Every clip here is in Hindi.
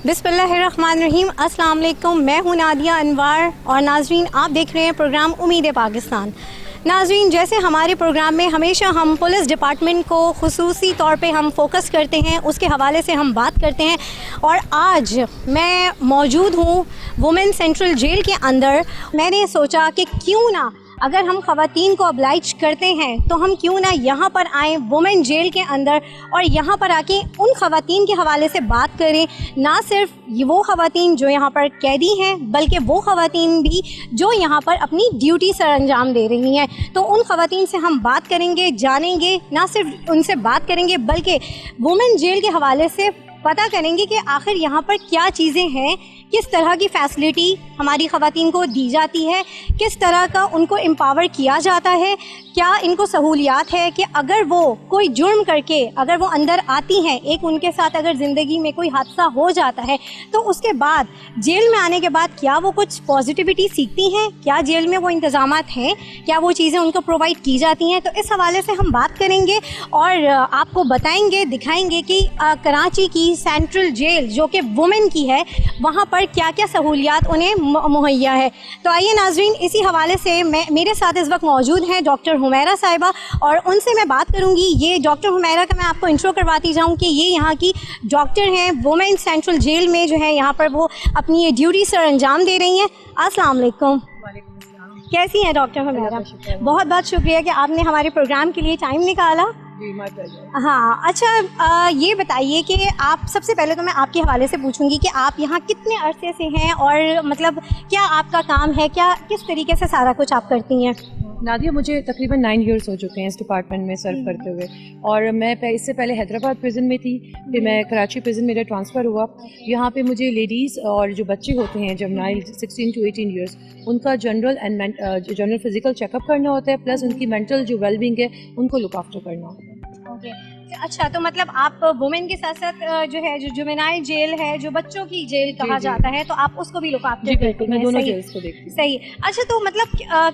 बिस्मिल्लाहिर्रहमानिर्रहीम। अस्सलाम वालेकुम। मैं हूं नादिया अनवर और नाजरीन आप देख रहे हैं प्रोग्राम उम्मीद पाकिस्तान। नाजरीन, जैसे हमारे प्रोग्राम में हमेशा हम पुलिस डिपार्टमेंट को खुसूसी तौर पे हम फोकस करते हैं, उसके हवाले से हम बात करते हैं। और आज मैं मौजूद हूँ वुमेन सेंट्रल जेल के अंदर। मैंने सोचा कि क्यों ना, अगर हम ख़वातीन को ऑब्लाइज करते हैं तो हम क्यों ना यहाँ पर आएँ वुमेन जेल के अंदर और यहाँ पर आके उन ख़वातीन के हवाले से बात करें। ना सिर्फ वो ख़वातीन जो यहाँ पर कैदी हैं, बल्कि वो ख़वातीन भी जो यहाँ पर अपनी ड्यूटी सर अंजाम दे रही हैं। तो उन ख़वातीन से हम बात करेंगे, जानेंगे, ना सिर्फ उनसे बात करेंगे बल्कि वुमेन जेल के हवाले से पता करेंगे कि आखिर यहाँ पर क्या चीज़ें हैं, किस तरह की फ़ैसिलिटी हमारी ख़वातीन को दी जाती है, किस तरह का उनको एम्पावर किया जाता है, क्या इनको सहूलियात है कि अगर वो कोई जुर्म करके अगर वो अंदर आती हैं, एक उनके साथ अगर ज़िंदगी में कोई हादसा हो जाता है तो उसके बाद जेल में आने के बाद क्या वो कुछ पॉजिटिविटी सीखती हैं, क्या जेल में वो इंतज़ामात हैं, क्या वो चीज़ें उनको प्रोवाइड की जाती हैं। तो इस हवाले से हम बात करेंगे और आपको बताएंगे, दिखाएंगे कि कराची की सेंट्रल जेल जो कि वुमेन की है, वहाँ पर क्या क्या सहूलियात उन्हें मुहैया है। तो आइए नाजरीन, इसी हवाले से मेरे साथ इस वक्त मौजूद हैं डॉक्टर हुमैरा साहिबा और उनसे मैं बात करूंगी। ये डॉक्टर हुमैरा का मैं आपको इंट्रो करवाती जाऊं कि ये यहाँ की डॉक्टर हैं, वुमेन सेंट्रल जेल में जो है यहाँ पर वो अपनी ये ड्यूटी सर अंजाम दे रही हैं। अस्सलाम वालेकुम। कैसी हैं डॉक्टर हुमैरा? बहुत बहुत शुक्रिया कि आपने हमारे प्रोग्राम के लिए टाइम निकाला। हाँ, अच्छा, ये बताइए कि आप, सबसे पहले तो मैं आपके हवाले से पूछूंगी कि आप यहाँ कितने अरसे से हैं और मतलब क्या आपका काम है, क्या किस तरीके से सारा कुछ आप करती हैं? नादिया, मुझे तकरीबन 9 इयर्स हो चुके हैं इस डिपार्टमेंट में सर्व करते हुए। और मैं इससे पहले हैदराबाद प्रिजन में थी, फिर मैं कराची प्रिजन मेरा ट्रांसफ़र हुआ। यहाँ पे मुझे लेडीज़ और जो बच्चे होते हैं जवनाइल 16 to 18 इयर्स, उनका जनरल फिजिकल चेकअप करना होता है, प्लस उनकी मेंटल जो वेलबींग है उनको लुक आफ्टर करना होता है। अच्छा, तो मतलब आप वुमेन के साथ साथ जो है, जो जुवेनाइल जेल है, जो बच्चों की जेल कहा जाता है, तो आप उसको भी लुक आफ्टर करती हैं? मैं दोनों जेल्स को देखती हूँ। सही। अच्छा, तो मतलब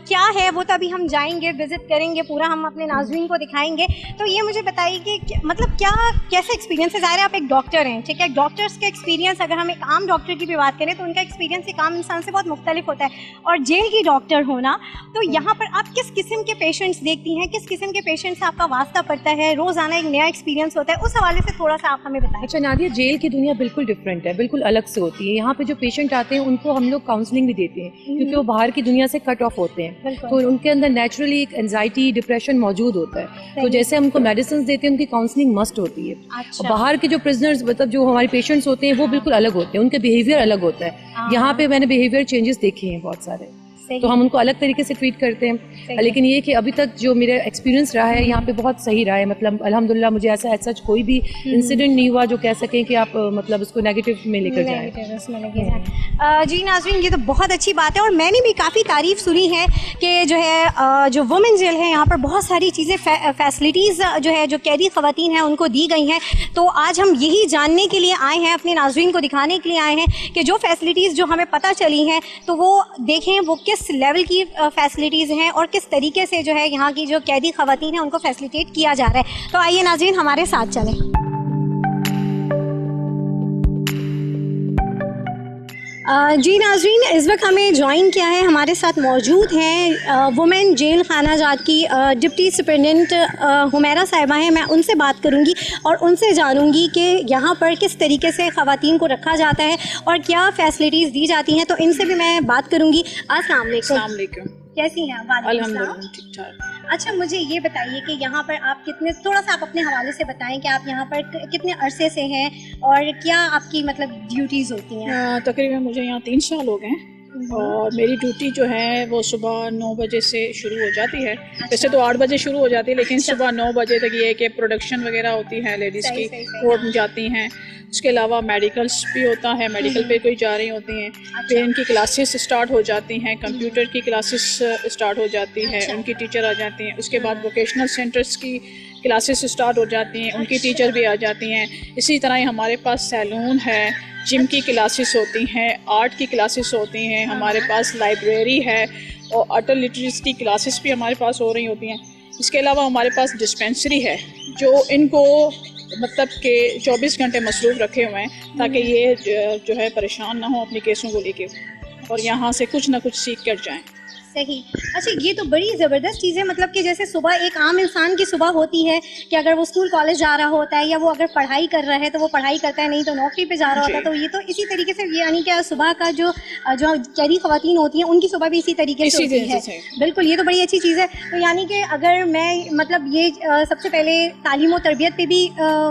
क्या है वो, तो अभी हम जाएंगे, विजिट करेंगे, पूरा हम अपने नाज़रीन को दिखाएंगे। तो ये मुझे बताइए कि मतलब क्या, कैसा एक्सपीरियंस है? ज़ाहिर है आप एक डॉक्टर हैं, ठीक है, डॉक्टर्स का एक्सपीरियंस, अगर हम एक आम डॉक्टर की भी बात करें तो उनका एक्सपीरियंस एक आम इंसान से बहुत मुख्तलिफ होता है। और जेल की डॉक्टर होना, तो यहाँ पर आप किस किस्म के पेशेंट्स देखती हैं, किस किस्म के पेशेंट से आपका वास्ता पड़ता है, रोज़ाना एक नया एक्सपीरियंस होता है, उस हवाले से थोड़ा सा आप हमें बताएं। अच्छा नादिया, जेल की दुनिया बिल्कुल डिफरेंट है, बिल्कुल अलग से होती है। यहाँ पे जो पेशेंट आते हैं उनको हम लोग काउंसलिंग भी देते हैं, क्योंकि वो बाहर की दुनिया से कट ऑफ होते हैं, तो उनके अंदर नेचुरली एक एंजाइटी, डिप्रेशन मौजूद होता है। तो जैसे हम उनको मेडिसिन देते हैं, उनकी काउंसलिंग मस्ट होती है। अच्छा। बाहर के जो प्रिजनर्स, मतलब जो हमारे पेशेंट्स होते हैं, वो बिल्कुल अलग होते हैं, उनके बिहेवियर अलग होता है। यहाँ पे मैंने बिहेवियर चेंजेस देखे हैं बहुत सारे, तो हम उनको अलग तरीके से ट्रीट करते हैं। लेकिन ये कि अभी तक जो मेरा एक्सपीरियंस रहा है यहाँ पे बहुत सही रहा है। मतलब अल्हम्दुलिल्लाह मुझे ऐसा सच कोई भी इंसिडेंट नहीं हुआ जो कह सकें कि आप मतलब उसको नेगेटिव में लेकर जाएं। जी नाज़रीन, ये तो बहुत अच्छी बात है और मैंने भी काफ़ी तारीफ़ सुनी है कि जो है जो वुमेन जेल है यहाँ पर बहुत सारी चीज़ें, फैसिलिटीज़ जो है, जो कैदी ख़वातीन हैं उनको दी गई हैं। तो आज हम यही जानने के लिए आए हैं, अपने नाज़रीन को दिखाने के लिए आए हैं कि जो फैसिलिटीज़ जो हमें पता चली हैं तो वो देखें वो किस लेवल की फैसिलिटीज़ हैं और किस तरीके से जो है यहाँ की जो कैदी ख़वातीन हैं उनको फैसिलिटेट किया जा रहा है। तो आइए नाज़रीन, हमारे साथ चलें। जी नाज़रीन, इस वक्त हमें ज्वाइन किया है, हमारे साथ मौजूद हैं वुमेन जेल खाना जात की डिप्टी सुपरिटेंडेंट हुमैरा साहिबा हैं। मैं उनसे बात करूंगी और उनसे जानूंगी कि यहाँ पर किस तरीके से ख़वातीन को रखा जाता है और क्या फ़ैसिलिटीज़ दी जाती हैं, तो इनसे भी मैं बात करूंगी। अस्सलाम वालेकुम। कैसी हैं आप? अल्हम्दुलिल्लाह ठीक ठाक। अच्छा, मुझे ये बताइए कि यहाँ पर आप कितने, थोड़ा सा आप अपने हवाले से बताएं कि आप यहाँ पर कितने अरसे से हैं और क्या आपकी मतलब ड्यूटीज़ होती हैं? तकरीबन मुझे यहाँ 3 साल हो गए हैं और मेरी ड्यूटी जो है वो सुबह 9 बजे से शुरू हो जाती है। वैसे तो 8 बजे शुरू हो जाती है, लेकिन सुबह 9 बजे तक ये है कि प्रोडक्शन वगैरह होती है लेडीज़ की, कोर्ट जाती हैं। उसके अलावा मेडिकल्स भी होता है, मेडिकल पे कोई जा रही होती हैं, फिर इनकी क्लासेस स्टार्ट हो जाती हैं, कंप्यूटर की क्लासेस स्टार्ट हो जाती हैं, उनकी टीचर आ जाती हैं। उसके बाद वोकेशनल सेंटर्स की क्लासेस स्टार्ट हो जाती हैं, उनकी टीचर भी आ जाती हैं। इसी तरह ही हमारे पास सैलून है, जिम की क्लासेस होती हैं, आर्ट की क्लासेस होती हैं, हमारे पास लाइब्रेरी है। और अटल लिटरेसी क्लासेस भी हमारे पास हो रही होती हैं। इसके अलावा हमारे पास डिस्पेंसरी है जो इनको मतलब कि 24 घंटे मसरूफ़ रखे हुए हैं ताकि ये जो है परेशान ना हो अपने केसों को लेके और यहाँ से कुछ ना कुछ सीख कर जाएं। सही। अच्छा, ये तो बड़ी ज़बरदस्त चीज़ है, मतलब कि जैसे सुबह एक आम इंसान की सुबह होती है कि अगर वो स्कूल कॉलेज जा रहा होता है या वो अगर पढ़ाई कर रहा है तो वो पढ़ाई करता है, नहीं तो नौकरी पे जा रहा होता है, तो ये तो इसी तरीके से यानी कि सुबह का जो कैदी ख़वातीन होती हैं उनकी सुबह भी इसी तरीके से होती है। बिल्कुल, ये तो बड़ी अच्छी चीज़ है। तो यानी कि अगर मैं मतलब ये सबसे पहले तालीम और तरबियत पे भी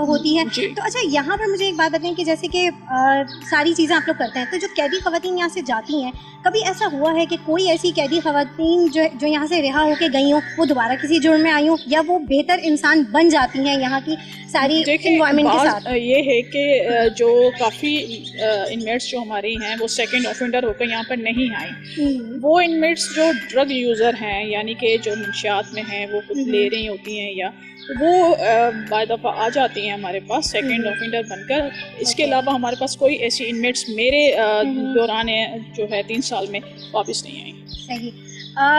होती है। तो अच्छा, यहाँ पर मुझे एक बात बताएं कि जैसे कि सारी चीज़ें आप लोग करते हैं, तो जो कैदी ख़वातीन यहाँ से जाती हैं, कभी ऐसा हुआ है कि कोई ऐसी कैदी ख़वातीन जो यहाँ से रिहा होके गई हों, वो दोबारा किसी जुर्म में आई हों या वो बेहतर इंसान बन जाती हैं यहाँ की सारी इन्वायरमेंट के साथ? ये है कि जो काफ़ी इनमेट्स जो हमारी हैं वो सेकंड ऑफेंडर होकर यहाँ पर नहीं आई। वो इनमेट्स जो ड्रग यूज़र हैं यानी कि जो मंशियात में हैं वो कुछ ले रही होती हैं या वो बाय दफ़ा आ जाती हैं हमारे पास सेकंड ऑफेंडर बनकर। इसके अलावा हमारे पास कोई ऐसी इनमेट्स मेरे दौरान जो है 3 साल में वापस नहीं आई। सही।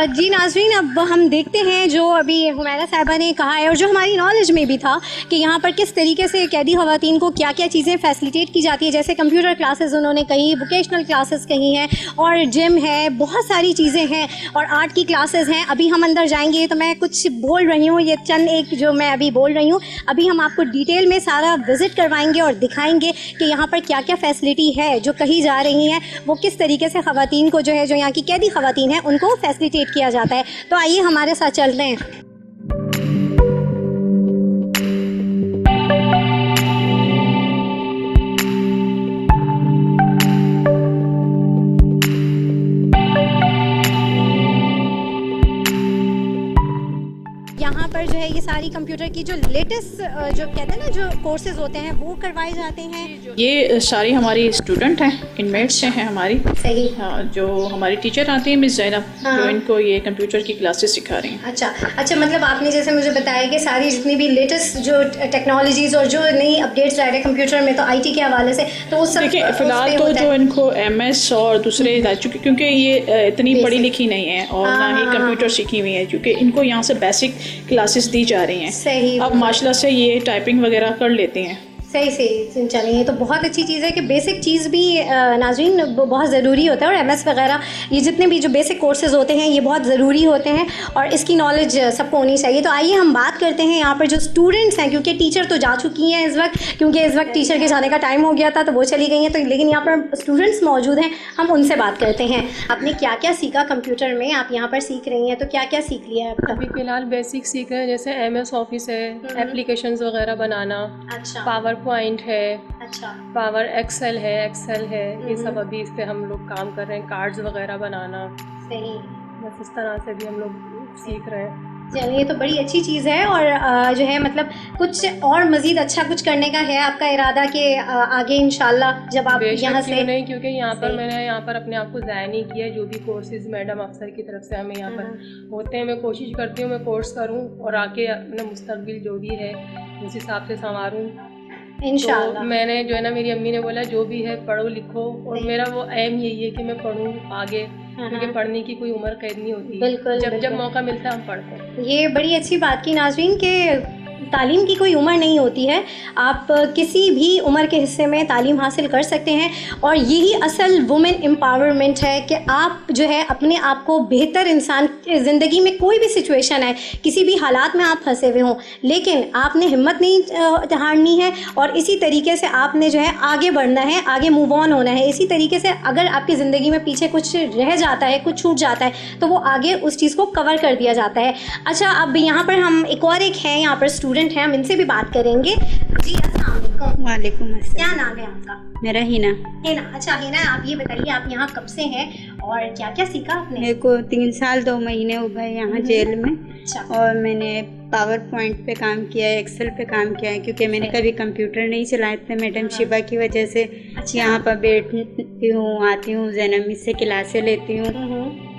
जी नाज़रीन, अब हम देखते हैं जो अभी हुमैरा साहिबा ने कहा है और जो हमारी नॉलेज में भी था कि यहाँ पर किस तरीके से कैदी ख़वातीन को क्या क्या चीज़ें फैसिलिटेट की जाती है। जैसे कंप्यूटर क्लासेस उन्होंने कही, वोकेशनल क्लासेस कही हैं और जिम है, बहुत सारी चीज़ें हैं और आर्ट की क्लासेस हैं। अभी हम अंदर जाएंगे तो मैं कुछ बोल रही हूँ, ये चंद एक जो मैं अभी बोल रही हूँ, अभी हम आपको डिटेल में सारा विज़िट करवाएंगे और दिखाएंगे कि यहाँ पर क्या क्या फैसिलिटी है जो कही जा रही हैं, वो किस तरीके से ख़वातीन को जो है, जो यहाँ की कैदी ख़वातीन हैं, उनको फैसिलिटेट किया जाता है। तो आइए हमारे साथ चलते हैं। यहाँ पर जो है ये सारी कंप्यूटर की जो लेटेस्ट जो कहते हैं ना जो कोर्सेज होते हैं वो करवाए जाते हैं। ये सारी हमारी स्टूडेंट हैं, इनमेट्स हैं हमारी। सही। हाँ, जो हमारी टीचर आती हैं मिस ज़ैनब, जो इनको ये कंप्यूटर की क्लासेस सिखा रही हैं। अच्छा, मतलब आपने जैसे मुझे बताया कि सारी जितनी भी लेटेस्ट जो टेक्नोलॉजीज़ और जो नई अपडेट्स आ रहे हैं कंप्यूटर में, तो आईटी के हवाले से तो उस सब देखिए फ़िलहाल तो जो इनको एमएस और दूसरे क्योंकि ये इतनी पढ़ी लिखी नहीं है और ना ही कंप्यूटर सीखी हुई है, क्योंकि इनको यहाँ से बेसिक क्लासेस दी जा रही हैं। सही। अब माशाल्लाह से ये टाइपिंग वगैरह कर लेते हैं। सही चलिए, ये तो बहुत अच्छी चीज़ है कि बेसिक चीज़ भी नाज़रीन बहुत ज़रूरी होता है और एमएस वगैरह ये जितने भी जो बेसिक कोर्सेज़ होते हैं ये बहुत ज़रूरी होते हैं और इसकी नॉलेज सबको होनी चाहिए। तो आइए हम बात करते हैं यहाँ पर जो स्टूडेंट्स हैं, क्योंकि टीचर तो जा चुकी हैं इस वक्त, क्योंकि इस वक्त टीचर के जाने का टाइम हो गया था तो वो चली गई हैं, तो लेकिन यहाँ पर स्टूडेंट्स मौजूद हैं, हम उनसे बात करते हैं। आपने क्या क्या सीखा कंप्यूटर में, आप यहाँ पर सीख रही हैं, तो क्या क्या सीख लिया है आपका? अभी फ़िलहाल बेसिक सीख रहे हैं, जैसे MS ऑफिस है, एप्लीकेशंस वगैरह बनाना। अच्छा। पावर पॉइंट है। अच्छा। पावर एक्सेल है, ये सब अभी इस पे हम लोग काम कर रहे हैं, कार्ड्स वगैरह बनाना। सही। बस इस तरह से भी हम लोग सीख रहे हैं। चलिए, ये तो बड़ी अच्छी चीज़ है और जो है मतलब कुछ और मज़ीद अच्छा कुछ करने का है आपका इरादा कि आगे इंशाल्लाह जब आप यहाँ से? नहीं, क्योंकि यहाँ पर मैंने यहाँ पर अपने आप को ज़ाया नहीं किया। जो भी कोर्सेज मैडम अफसर की तरफ से हमें यहाँ पर होते हैं, मैं कोशिश करती हूँ मैं कोर्स करूँ और आके अपना मुस्तकबिल जो भी है उस हिसाब से संवारूँ इंशाल्लाह। तो मैंने जो है ना, मेरी अम्मी ने बोला जो भी है पढ़ो लिखो, और मेरा वो एम यही है कि मैं पढ़ूँ आगे, क्योंकि पढ़ने की कोई उम्र कैद नहीं होती। बिल्कुल, जब मौका मिलता है हम पढ़ते हैं। ये बड़ी अच्छी बात की नाज़रीन के तालीम की कोई उम्र नहीं होती है, आप किसी भी उम्र के हिस्से में तालीम हासिल कर सकते हैं और यही असल वुमेन एम्पावरमेंट है कि आप जो है अपने आप को बेहतर इंसान, ज़िंदगी में कोई भी सिचुएशन है, किसी भी हालात में आप फंसे हुए हों, लेकिन आपने हिम्मत नहीं हारनी है और इसी तरीके से आपने जो है आगे बढ़ना है, आगे मूव ऑन होना है। इसी तरीके से अगर आपकी ज़िंदगी में पीछे कुछ रह जाता है, कुछ छूट जाता है, तो वो आगे उस चीज़ को कवर कर दिया जाता है। अच्छा, अब यहाँ पर हम एक और हैं यहाँ पर स्टूडेंट हैं, हम इनसे भी बात करेंगे। जी अस्सलाम वालेकुम। वालेकुम अस्सलाम। क्या नाम है आपका? मेरा हिना। अच्छा हिना, आप ये बताइए आप यहाँ कब से हैं और क्या क्या सीखा आपने? मेरे को 3 साल 2 महीने हो गए यहाँ जेल में। अच्छा। और मैंने पावर पॉइंट पे काम किया है, एक्सेल पे काम किया है, क्योंकि मैंने कभी कंप्यूटर नहीं चलाए थे। मैडम शिबा की वजह से यहाँ पर बैठती हूँ, आती हूँ, ज़ैनब मिस से क्लासें लेती हूँ,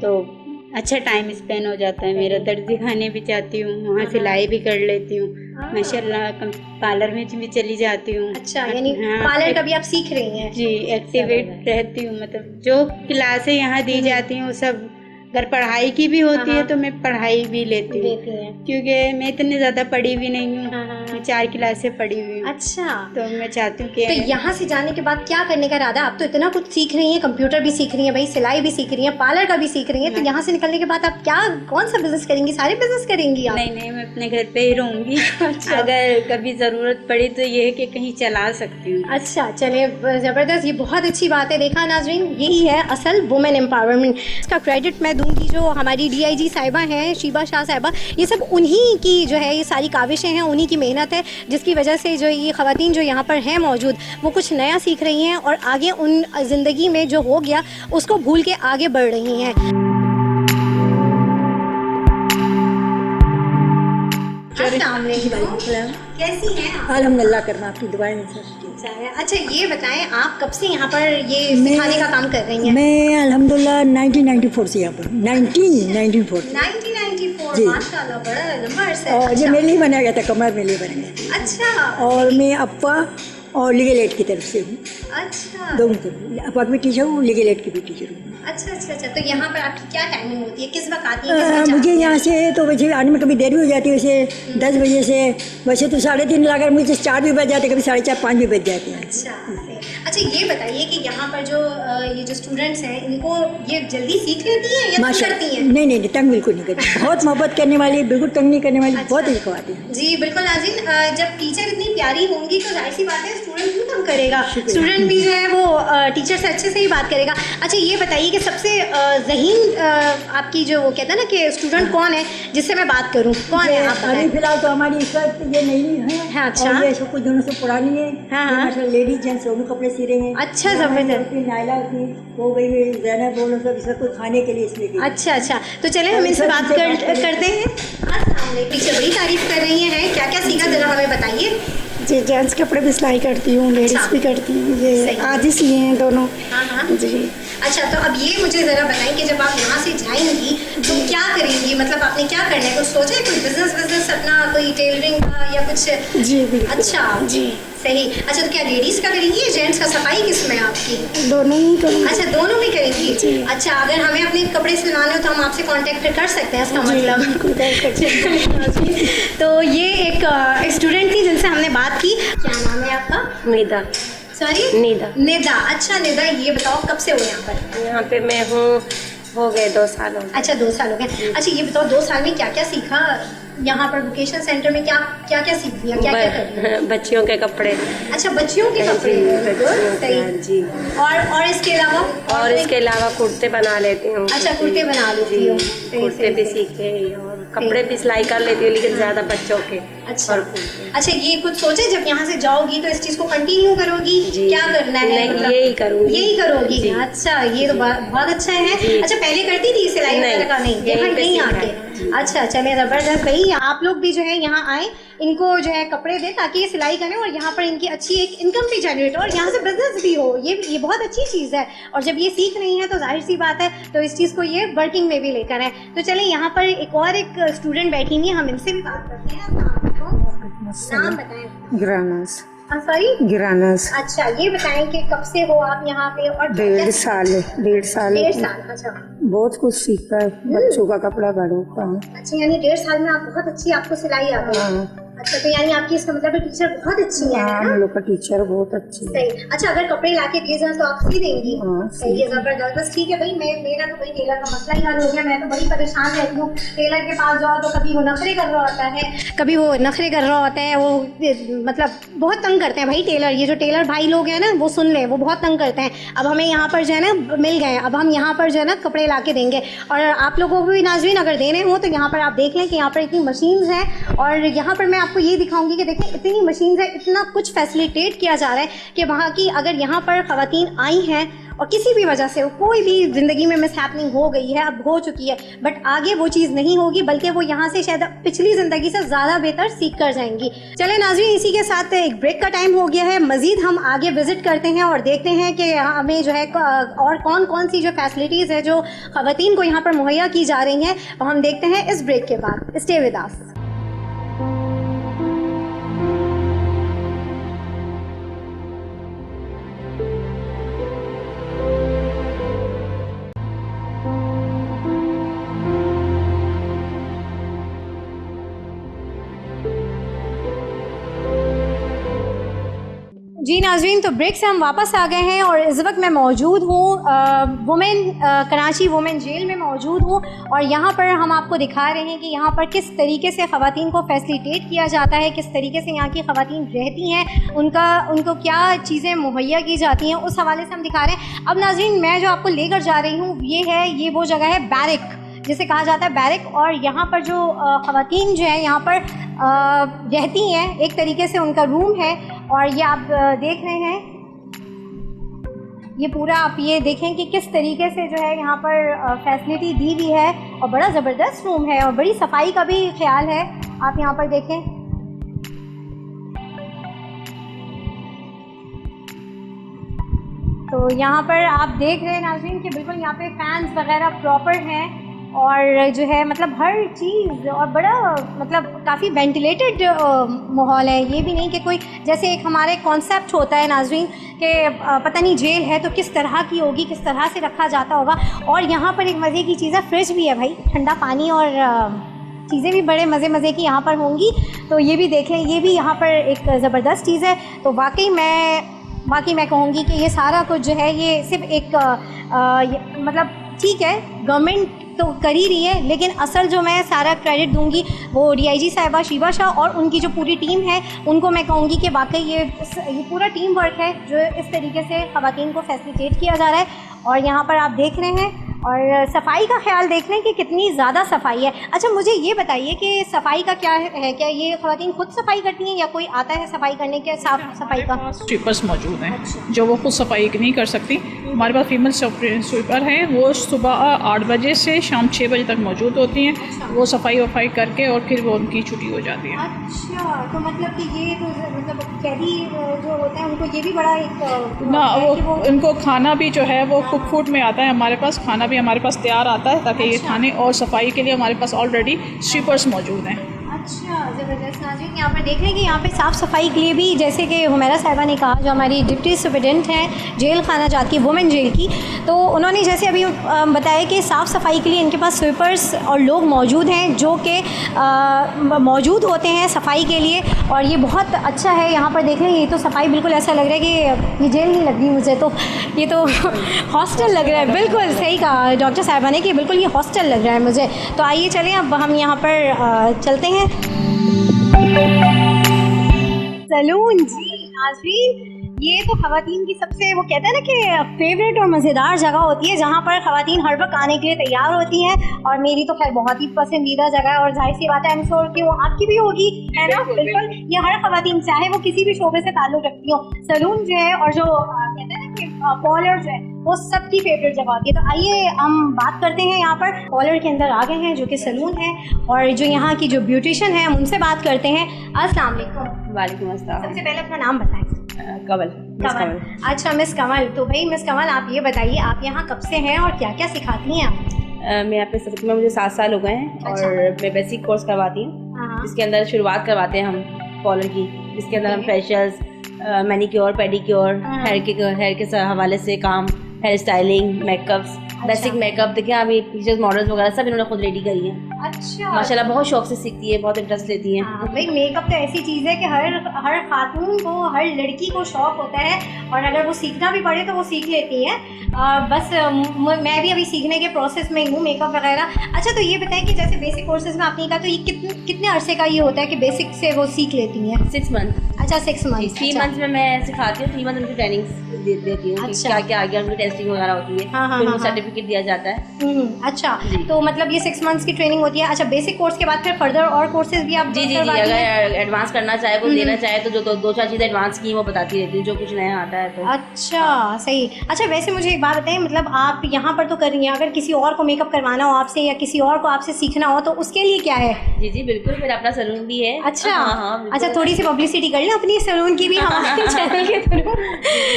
तो अच्छा टाइम स्पेंड हो जाता है मेरा। दर्जी खाने भी जाती हूँ, वहाँ सिलाई भी कर लेती हूँ, माशाल्लाह पार्लर में भी चली जाती हूँ। अच्छा, यानी पार्लर का भी आप सीख रही हैं? जी, एक्टिवेट रहती हूँ, मतलब जो क्लासें यहाँ दी जाती हैं वो सब अगर पढ़ाई की भी होती हाँ। है तो मैं पढ़ाई भी लेती हूँ, क्योंकि मैं इतनी ज़्यादा पढ़ी भी नहीं हूँ। मैं 4 क्लासें पढ़ी हुई हूँ। अच्छा, तो मैं चाहती हूँ कि तो यहाँ से जाने के बाद क्या करने का इरादा? आप तो इतना कुछ सीख रही हैं, कंप्यूटर भी सीख रही हैं, भाई सिलाई भी सीख रही हैं, पार्लर का भी सीख रही हैं, तो यहाँ से निकलने के बाद आप क्या, कौन सा बिजनेस करेंगी? सारे बिजनेस करेंगी आप? नहीं, मैं अपने घर पे ही रहूँगी। अच्छा। अगर कभी ज़रूरत पड़ी तो ये है कि कहीं चला सकती हूँ। अच्छा, चलिए ज़बरदस्त, ये बहुत अच्छी बात है। देखा नाज़रीन, यही है असल वुमेन एम्पावरमेंट। इसका क्रेडिट मैं दूंगी जो हमारी DIG साहिबा हैं, शीबा शाह साहिबा, ये सब उन्हीं की जो है ये सारी काविशें हैं, उन्हीं की मेहनत है, जिसकी वजह से जो ये ख़वातीन जो यहाँ पर हैं मौजूद, वो कुछ नया सीख रही हैं और आगे उन ज़िंदगी में जो हो गया उसको भूल के आगे बढ़ रही हैं। अस्सलाम वालेकुम, कैसी हैं आप? अल्हम्दुलिल्लाह, करना आपकी दुआएं हैं सर। अच्छा, ये बताएं आप कब से यहाँ पर ये सिखाने का काम कर रही हैं? मैं अल्हम्दुलिल्लाह 1994 से यहाँ पर 1994 1994, जी। माशाल्लाह, बड़ा लंबा अरसा है। और ये मेरे लिए बनाया गया था, कमर मेरे लिए बनाया गया अच्छा, था। और मैं अप्पा और लीगल एड की तरफ से हूँ, अच्छा, दोनों तरफ। अप्पा की भी टीचर हूँ, लीगल एड की भी टीचर हूँ। अच्छा। तो यहाँ पर आपकी क्या टाइमिंग होती है? किस वक्त आती है? किस वक्त मुझे जाती हैं? यहाँ से तो वैसे आने में कभी देरी हो जाती है, वैसे 10 बजे से, वैसे तो 3:30 अगर मुझे 4 भी बज जाते, कभी 4:30 5 भी बज जाते हैं। अच्छा, ये बताइए कि यहाँ पर जो ये जो स्टूडेंट्स हैं, इनको ये जल्दी सीख लेती हैं या तंग माशा करती हैं? नहीं, तंग बिल्कुल नहीं करती, बहुत मोहब्बत करने वाली, बिल्कुल तंग नहीं करने वाली, बहुत ही खवाती है। जी बिल्कुल नाज़रीन, जब टीचर इतनी प्यारी होंगी तो जाहिर सी बात है स्टूडेंट भी कम करेगा, स्टूडेंट भी जो है वो टीचर से अच्छे से ही बात करेगा। अच्छा, ये बताइए कि सबसे ज़हीन आपकी जो वो कहते हैं ना कि स्टूडेंट कौन है जिससे मैं बात करूँ, कौन है आप अभी बताएं? फिलहाल तो हमारी इस वक्त ये नई है। हाँ, अच्छा। और ये सब कुछ दोनों से पुरानी है। हाँ। लेडीज जेंट्स दोनों कपड़े सी रहे हैं। अच्छा, ज़बरदस्त। नायला की हो गई है, ज़ैनब दोनों सब इसका कुछ खाने के लिए इसलिए गई। अच्छा, तो चलें हम इनसे बात करते हैं। अस्सलाम वालेकुम, टीचर बड़ी तारीफ कर रही हैं, क्या क्या सीखा जरा हमें बताइए। जी, जेंट्स कपड़े भी सिलाई करती हूँ, लेडीज़ अच्छा। भी करती हूँ, ये सही। आज ही सिए हैं दोनों। हाँ। जी, अच्छा, तो अब ये मुझे ज़रा बताएं कि जब आप यहाँ से जाएंगी तो क्या करेंगी? मतलब आपने क्या करना है? कुछ सोचा है? कोई बिजनेस अपना, कोई टेलरिंग का या कुछ? जी बिल्कुल। अच्छा जी, सही। अच्छा, तो क्या लेडीज़ का करेंगी या जेंट्स का? सफाई किस में आपकी? दोनों ही करूँगी। अच्छा, दोनों में करेंगी। जी। अच्छा, अगर हमें अपने कपड़े सिलवाने हो तो हम आपसे कांटेक्ट कर सकते हैं, इसका जी, मतलब? बिल्कुल कर सकते हैं। तो ये एक स्टूडेंट थी जिनसे हमने बात की। क्या नाम है आपका? निदा। सॉरी, निदा। अच्छा निदा, ये बताओ कब से हो यहाँ पर? यहाँ पे मैं हूँ, हो गए 2 साल हो गए। अच्छा, 2 साल हो गए। अच्छा, ये बताओ 2 साल में क्या क्या सीखा यहाँ पर वोकेशनल सेंटर में? क्या सीख दिया, क्या कर दिया? बच्चियों के कपड़े। अच्छा, बच्चियों के कपड़े। सही। जी। और इसके अलावा? और इसके अलावा कुर्ते बना लेती हूँ। अच्छा, कुर्ते बना लेती हो। कुर्ते भी सीखे और कपड़े भी सिलाई कर लेती हूँ, लेकिन ज़्यादा बच्चों के। अच्छा। और कुर्ते। अच्छा, ये कुछ सोचे जब यहाँ से जाओगी तो इस चीज़ को कंटिन्यू करोगी? जी। क्या करना है? नहीं, मतलब यही करूँगी। यही करोगी? जी। अच्छा, ये तो बहुत अच्छा है। जी। अच्छा, पहले करती थी सिलाई नहीं, वगैरह का? नहीं, यहीं यहाँ पे नहीं सीखा आके। है। अच्छा, चलिए ज़बरदस्त। भाई आप लोग भी जो है यहाँ आए, इनको जो है कपड़े दें ताकि ये सिलाई करें और यहाँ पर इनकी अच्छी एक इनकम भी जनरेट हो और यहाँ से बिजनेस भी हो। ये बहुत अच्छी चीज़ है और जब ये सीख रही हैं तो जाहिर सी बात है तो इस चीज़ को ये वर्किंग में भी लेकर आए। तो चलें, यहाँ पर एक स्टूडेंट बैठी हुई है, हम इनसे भी बात करते हैं। नाम बताएं। गिरानस। सॉरी, गिरानस। अच्छा, ये बताएं कि कब से हो आप यहाँ पे? और 1.5 साल। 1.5 साल। 1.5 साल। अच्छा, बहुत कुछ सीखा है, बच्चों का कपड़ा बड़ों का। अच्छा, यानी 1.5 साल में आप बहुत अच्छी आपको सिलाई आ गई। हाँ। अच्छा, तो यानी आपकी इसका मतलब टीचर बहुत अच्छी है हाँ, ना? हम लोग का टीचर बहुत अच्छी है। सही। अच्छा, अगर कपड़े लाके दिए जाए तो आप सी देंगी? हाँ, सही है, जबरदस्त। बस ठीक है भाई, मेरा तो भाई टेलर का मसला ही हल हो गया। मैं तो बड़ी परेशान रहती हूँ। टेलर के पास जाओ तो कभी वो नखरे कर रहा होता है, कभी वो नखरे कर रहा होता है, वो मतलब बहुत तंग करते हैं भाई टेलर। ये जो टेलर भाई लोग हैं ना, वो सुन ले, वो बहुत तंग करते हैं। अब हमें यहाँ पर जो है ना मिल गए, अब हम यहाँ पर जो है ना कपड़े ला के देंगे। और आप लोगों को भी नाज़रीन अगर देने हो तो यहाँ पर आप देख लें कि यहाँ पर इतनी मशीन्स हैं और यहाँ पर मैं आपको ये दिखाऊंगी कि देखें इतनी मशीन्स है, इतना कुछ फैसिलिटेट किया जा रहा है कि वहाँ की अगर यहाँ पर ख़वातीन आई हैं और किसी भी वजह से कोई भी ज़िंदगी में मिसहैपनिंग हो गई है, अब हो चुकी है, बट आगे वो चीज़ नहीं होगी, बल्कि वो यहाँ से शायद पिछली ज़िंदगी से ज़्यादा बेहतर सीख कर जाएंगी। चले नाज़रीन, इसी के साथ एक ब्रेक का टाइम हो गया है। मज़ीद हम आगे विज़िट करते हैं और देखते हैं कि हमें जो है और कौन कौन सी जो फैसिलिटीज़ है जो ख़वातीन को यहाँ पर मुहैया की जा रही हैं, वो हम देखते हैं इस ब्रेक के बाद। Stay with us. जी नाज़रीन, तो ब्रेक से हम वापस आ गए हैं और इस वक्त मैं मौजूद हूँ कराची वुमेन जेल में मौजूद हूँ। और यहाँ पर हम आपको दिखा रहे हैं कि यहाँ पर किस तरीके से ख़वातीन को फैसिलिटेट किया जाता है, किस तरीके से यहाँ की ख़वातीन रहती हैं, उनको क्या चीज़ें मुहैया की जाती हैं, उस हवाले से हम दिखा रहे हैं। अब नाज़रीन, मैं जो आपको लेकर जा रही हूँ ये वो जगह है बैरक, जिसे कहा जाता है बैरक। और यहाँ पर जो ख़वातीन जो है यहाँ पर रहती हैं, एक तरीके से उनका रूम है। और ये आप देख रहे हैं, ये पूरा आप ये देखें कि किस तरीके से जो है यहाँ पर फैसिलिटी दी हुई है। और बड़ा ज़बरदस्त रूम है और बड़ी सफाई का भी ख्याल है। आप यहाँ पर देखें, तो यहाँ पर आप देख रहे हैं नाज़रीन कि बिल्कुल यहाँ पे फैंस वगैरह प्रॉपर हैं और जो है मतलब हर चीज़, और बड़ा मतलब काफ़ी वेंटिलेटेड माहौल है। ये भी नहीं कि कोई जैसे एक हमारे कॉन्सेप्ट होता है नाज़रीन कि पता नहीं जेल है तो किस तरह की होगी, किस तरह से रखा जाता होगा। और यहाँ पर एक मज़े की चीज़ है, फ्रिज भी है भाई, ठंडा पानी और चीज़ें भी बड़े मज़े की यहाँ पर होंगी। तो ये भी देख लें, ये भी यहाँ पर एक ज़बरदस्त चीज़ है। तो वाकई मैं कहूँगी कि ये सारा कुछ जो है ये सिर्फ एक मतलब ठीक है, गवर्नमेंट तो कर ही रही है, लेकिन असल जो मैं सारा क्रेडिट दूंगी वो डीआईजी साहिबा शीबा शाह और उनकी जो पूरी टीम है उनको मैं कहूँगी कि वाकई ये पूरा टीम वर्क है जो इस तरीके से ख़वातीन को फैसिलिटेट किया जा रहा है। और यहाँ पर आप देख रहे हैं और सफाई का ख्याल देख रहे हैं कि कितनी ज़्यादा सफाई है। अच्छा, मुझे ये बताइए कि सफाई का क्या है, क्या ये ख़वातीन खुद सफाई करती हैं या कोई आता है सफाई करने के? साफ सफाई का स्वीपर्स मौजूद हैं जो वो खुद सफाई नहीं कर सकती। हमारे पास फीमेल स्वीपर हैं, वो सुबह 8 बजे से शाम 6 बजे तक मौजूद होती हैं। वो सफाई वफाई करके और फिर वो उनकी छुट्टी हो जाती है। अच्छा, तो मतलब कि ये तो मतलब कैदी जो होते हैं उनको ये भी बड़ा एक ना वो उनको खाना भी जो है वो कुक फूड में आता है, हमारे पास खाना भी हमारे पास तैयार आता है ताकि ये खाने और सफाई के लिए हमारे पास ऑलरेडी स्वीपर्स मौजूद हैं। अच्छा, ज़बरदस्त। नाज़रीन, यहाँ पर देख रहे हैं कि यहाँ पे साफ़ सफाई के लिए भी, जैसे कि हुमैरा साहिबा ने कहा, जो हमारी डिप्टी सुपरिटेंडेंट हैं जेल खाना जात की वुमेन जेल की, तो उन्होंने जैसे अभी बताया कि साफ़ सफाई के लिए इनके पास स्वीपर्स और लोग मौजूद हैं जो कि मौजूद होते हैं सफाई के लिए। और ये बहुत अच्छा है। यहाँ पर देख रहे हैं, ये तो सफाई बिल्कुल ऐसा लग रहा है कि ये जेल नहीं लग रही मुझे, तो ये तो हॉस्टल लग रहा है। बिल्कुल सही कहा डॉक्टर साहिबा ने कि बिल्कुल ये हॉस्टल लग रहा है मुझे। तो आइए चलें अब हम यहाँ पर चलते हैं सैलून। जी नाज़रीन, ये तो ख़वातीन की सबसे, वो कहते हैं ना कि फेवरेट और मज़ेदार जगह होती है जहाँ पर ख़वातीन हर वक्त आने के लिए तैयार होती हैं। और मेरी तो खैर बहुत ही पसंदीदा जगह है और जाहिर सी बात है आई एम श्योर कि वो आपकी भी होगी, है ना? बिल्कुल, ये हर ख़वातीन चाहे वो किसी भी शोबे से ताल्लुक़ रखती हो, सैलून जो है और जो कहते हैं ना कि पार्लर जो है वो सबकी फेवरेट जगह होती है। तो आइए हम बात करते हैं, यहाँ पर पार्लर के अंदर आ गए हैं जो कि सैलून है और जो यहाँ की जो ब्यूटिशियन है हम उनसे बात करते हैं। अस्सलाम वालेकुम। वालेकुम अस्सलाम। सबसे पहले अपना नाम बताएं। कमल। कमल। अच्छा मिस कमल, तो भाई मिस कमल आप ये बताइए आप यहाँ कब से हैं और क्या क्या सिखाती हैं आप? मैं यहाँ पे सबसे में मुझे 7 साल हो गए हैं। अच्छा। और मैं बेसिक कोर्स करवाती हूँ हाँ। जिसके अंदर शुरुआत करवाते हैं हम पार्लर की, जिसके अंदर हम फेशियल्स, मैनिक्योर, पेडिक्योर, हाँ। हेयर के हवाले से काम, hair styling, makeups, basic makeup. देखिए अभी टीचर्स मॉडल्स वगैरह सब इन्होंने खुद रेडी करी है। अच्छा, माशाल्लाह बहुत शौक से सीखती है, बहुत इंटरेस्ट लेती है। हाँ, भाई मेकअप तो ऐसी चीज़ है कि हर खातून को, हर लड़की को शौक होता है और अगर वो सीखना भी पड़े तो वो सीख लेती है। बस मैं भी अभी सीखने के प्रोसेस में हूँ मेकअप वगैरह। अच्छा, तो ये बताएं कि जैसे बेसिक कोर्सेज में आपने कहा, तो ये कितने अरसे का ये होता है कि बेसिक से वो सीख लेती हैं? 6 मंथ। अच्छा, 6 मंथ। 3 मंथ्स में मैं सिखाती हूँ, 3 मंथ उनकी ट्रेनिंग देती हूँ। अच्छा। क्या क्या आगे उनकी टेस्टिंग वगैरह होती है, हाँ, फिर उनको सर्टिफिकेट दिया जाता है। अच्छा, तो मतलब ये 6 मंथ्स की ट्रेनिंग होती है। अच्छा, बेसिक कोर्स के बाद फिर फर्दर और कोर्सेज भी आप जी अगर एडवांस करना चाहे, कुछ देना चाहे तो जो 2-4 चीज़ें एडवांस की वो बताती रहती हूँ, जो कुछ नया आता है तो। अच्छा, सही। अच्छा, वैसे मुझे एक बात बताएं, मतलब आप यहाँ पर तो कर रही हैं, अगर किसी और को मेकअप करवाना हो आपसे या किसी और को आपसे सीखना हो तो उसके लिए क्या है? जी बिल्कुल, मेरा अपना सैलून भी है। अच्छा। हाँ, अच्छा, थोड़ी सी पब्लिसिटी कर लें अपनी सैलून की भी हमारे चैनल के थ्रू।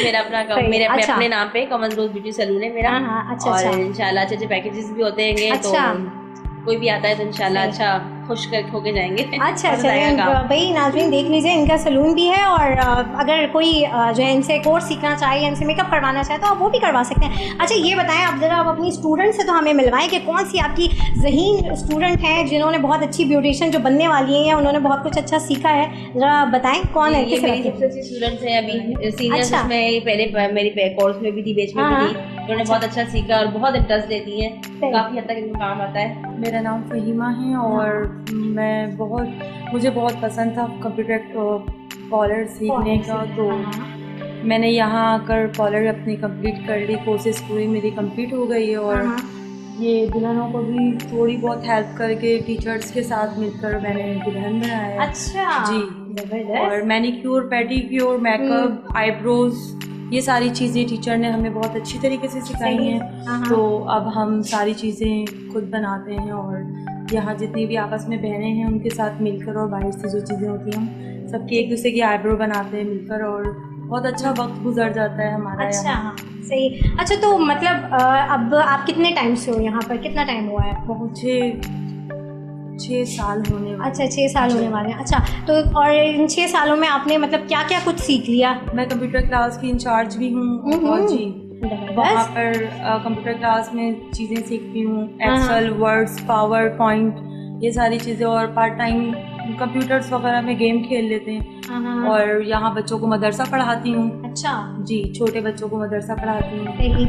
मेरा अपने नाम पे कमल रोज ब्यूटी सैलून है मेरा। हाँ, अच्छा। और इंशाल्लाह अच्छे पैकेजेस भी होते हैं। अच्छा। तो कोई भी आता है तो इंशाल्लाह अच्छा खुश कर होके जाएंगे। अच्छा पसंद आएगा चलिए काम। भाई नाज़रीन देख लीजिए, इनका सलून भी है और अगर कोई जो है इनसे कोर्स सीखना चाहे या इनसे मेकअप करवाना चाहे तो आप वो भी करवा सकते हैं। अच्छा ये बताएं आप ज़रा, आप अपनी स्टूडेंट से तो हमें मिलवाएं कि कौन सी आपकी ज़हीन स्टूडेंट हैं जिन्होंने बहुत अच्छी ब्यूटिशियन जो बनने वाली हैं या उन्होंने बहुत कुछ अच्छा सीखा है, ज़रा बताएं कौन है, ये किसे मेरी बताएं? सबसे अच्छी स्टूडेंट्स हैं अभी सीनियर्स अच्छा। में, ये पहले मेरी कोर्स में भी थी, बेच में हाँ, भी थी, उन्होंने बहुत अच्छा सीखा और बहुत इंटरेस्ट देती हैं, सही। काफ़ी हद तक इनको काम आता है। मेरा नाम फ़हीमा है और मुझे बहुत पसंद था कंप्यूटर कॉलर सीखने का, तो मैंने यहाँ आकर कॉलर अपनी कंप्लीट कर ली, कोर्सेज पूरी मेरी कंप्लीट हो गई है और ये दुल्हनों को भी थोड़ी बहुत हेल्प करके टीचर्स के साथ मिलकर मैंने दुल्हन बनाया है। अच्छा जी, ज़बरदस्त। और मैनीक्योर, पेडीक्योर, मेकअप, आईब्रोज, ये सारी चीज़ें टीचर ने हमें बहुत अच्छी तरीके से सिखाई हैं। तो अब हम सारी चीज़ें खुद बनाते हैं और यहाँ जितनी भी आपस में बहनें हैं उनके साथ मिलकर, और बाहर से जो चीज़ें होती हैं हम सबकी एक दूसरे की आईब्रो बनाते हैं मिलकर, और बहुत अच्छा वक्त गुजर जाता है हमारा। अच्छा यहाँ सही। अच्छा तो मतलब अब आप कितने टाइम से हो यहाँ पर, कितना टाइम हुआ है आपको? मुझे 6 साल होने वाले। अच्छा 6 साल होने वाले हैं। अच्छा तो और इन 6 सालों में आपने मतलब क्या क्या कुछ सीख लिया? मैं कंप्यूटर क्लास की इंचार्ज भी हूँ और जी वहाँ पर कंप्यूटर क्लास में चीज़ें सीखती हूँ, एक्सेल, वर्ड्स, पावर पॉइंट, ये सारी चीज़ें, और पार्ट टाइम कंप्यूटर्स वगैरह में गेम खेल लेते हैं। और यहाँ बच्चों को मदरसा पढ़ाती हूँ। अच्छा जी, छोटे बच्चों को मदरसा पढ़ाती हूँ। सही।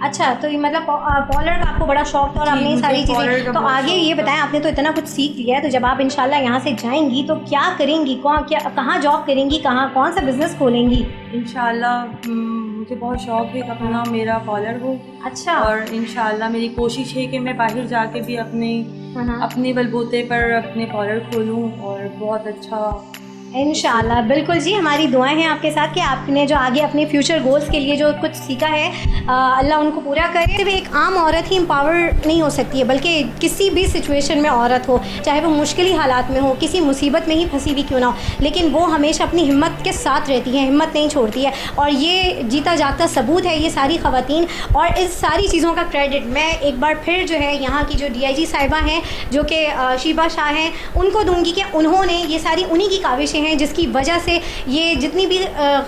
अच्छा तो ये मतलब पॉलर का आपको बड़ा शौक था और आपने ये सारी चीज़ें, तो आगे ये बताएं, आपने तो इतना कुछ सीख लिया है, तो जब आप इंशाल्लाह यहाँ से जाएंगी तो क्या करेंगी, कहाँ जॉब करेंगी, कौन सा बिजनेस खोलेंगी? इंशाल्लाह मुझे बहुत शौक है कि अपना मेरा कॉलर हो। अच्छा। और इंशाल्लाह मेरी कोशिश है कि मैं बाहर जाके भी अपने बलबूते पर अपने कॉलर खोलूँ और बहुत अच्छा। इंशाल्लाह बिल्कुल जी, हमारी दुआएं हैं आपके साथ कि आपने जो आगे अपने फ्यूचर गोल्स के लिए जो कुछ सीखा है अल्लाह उनको पूरा करे। सिर्फ एक आम औरत ही एम्पावर नहीं हो सकती है, बल्कि किसी भी सिचुएशन में औरत हो, चाहे वो मुश्किल हालात में हो, किसी मुसीबत में ही फंसी हुई क्यों ना हो, लेकिन वो हमेशा अपनी हिम्मत के साथ रहती है, हिम्मत नहीं छोड़ती है। और ये जीता जागता सबूत है ये सारी ख़वातीन। और इस सारी चीज़ों का क्रेडिट मैं एक बार फिर जो है यहाँ की जो DIG साहिबा हैं जो कि शीबा शाह हैं उनको दूँगी कि उन्होंने ये सारी उन्हीं की काविशें हैं जिसकी वजह से ये जितनी भी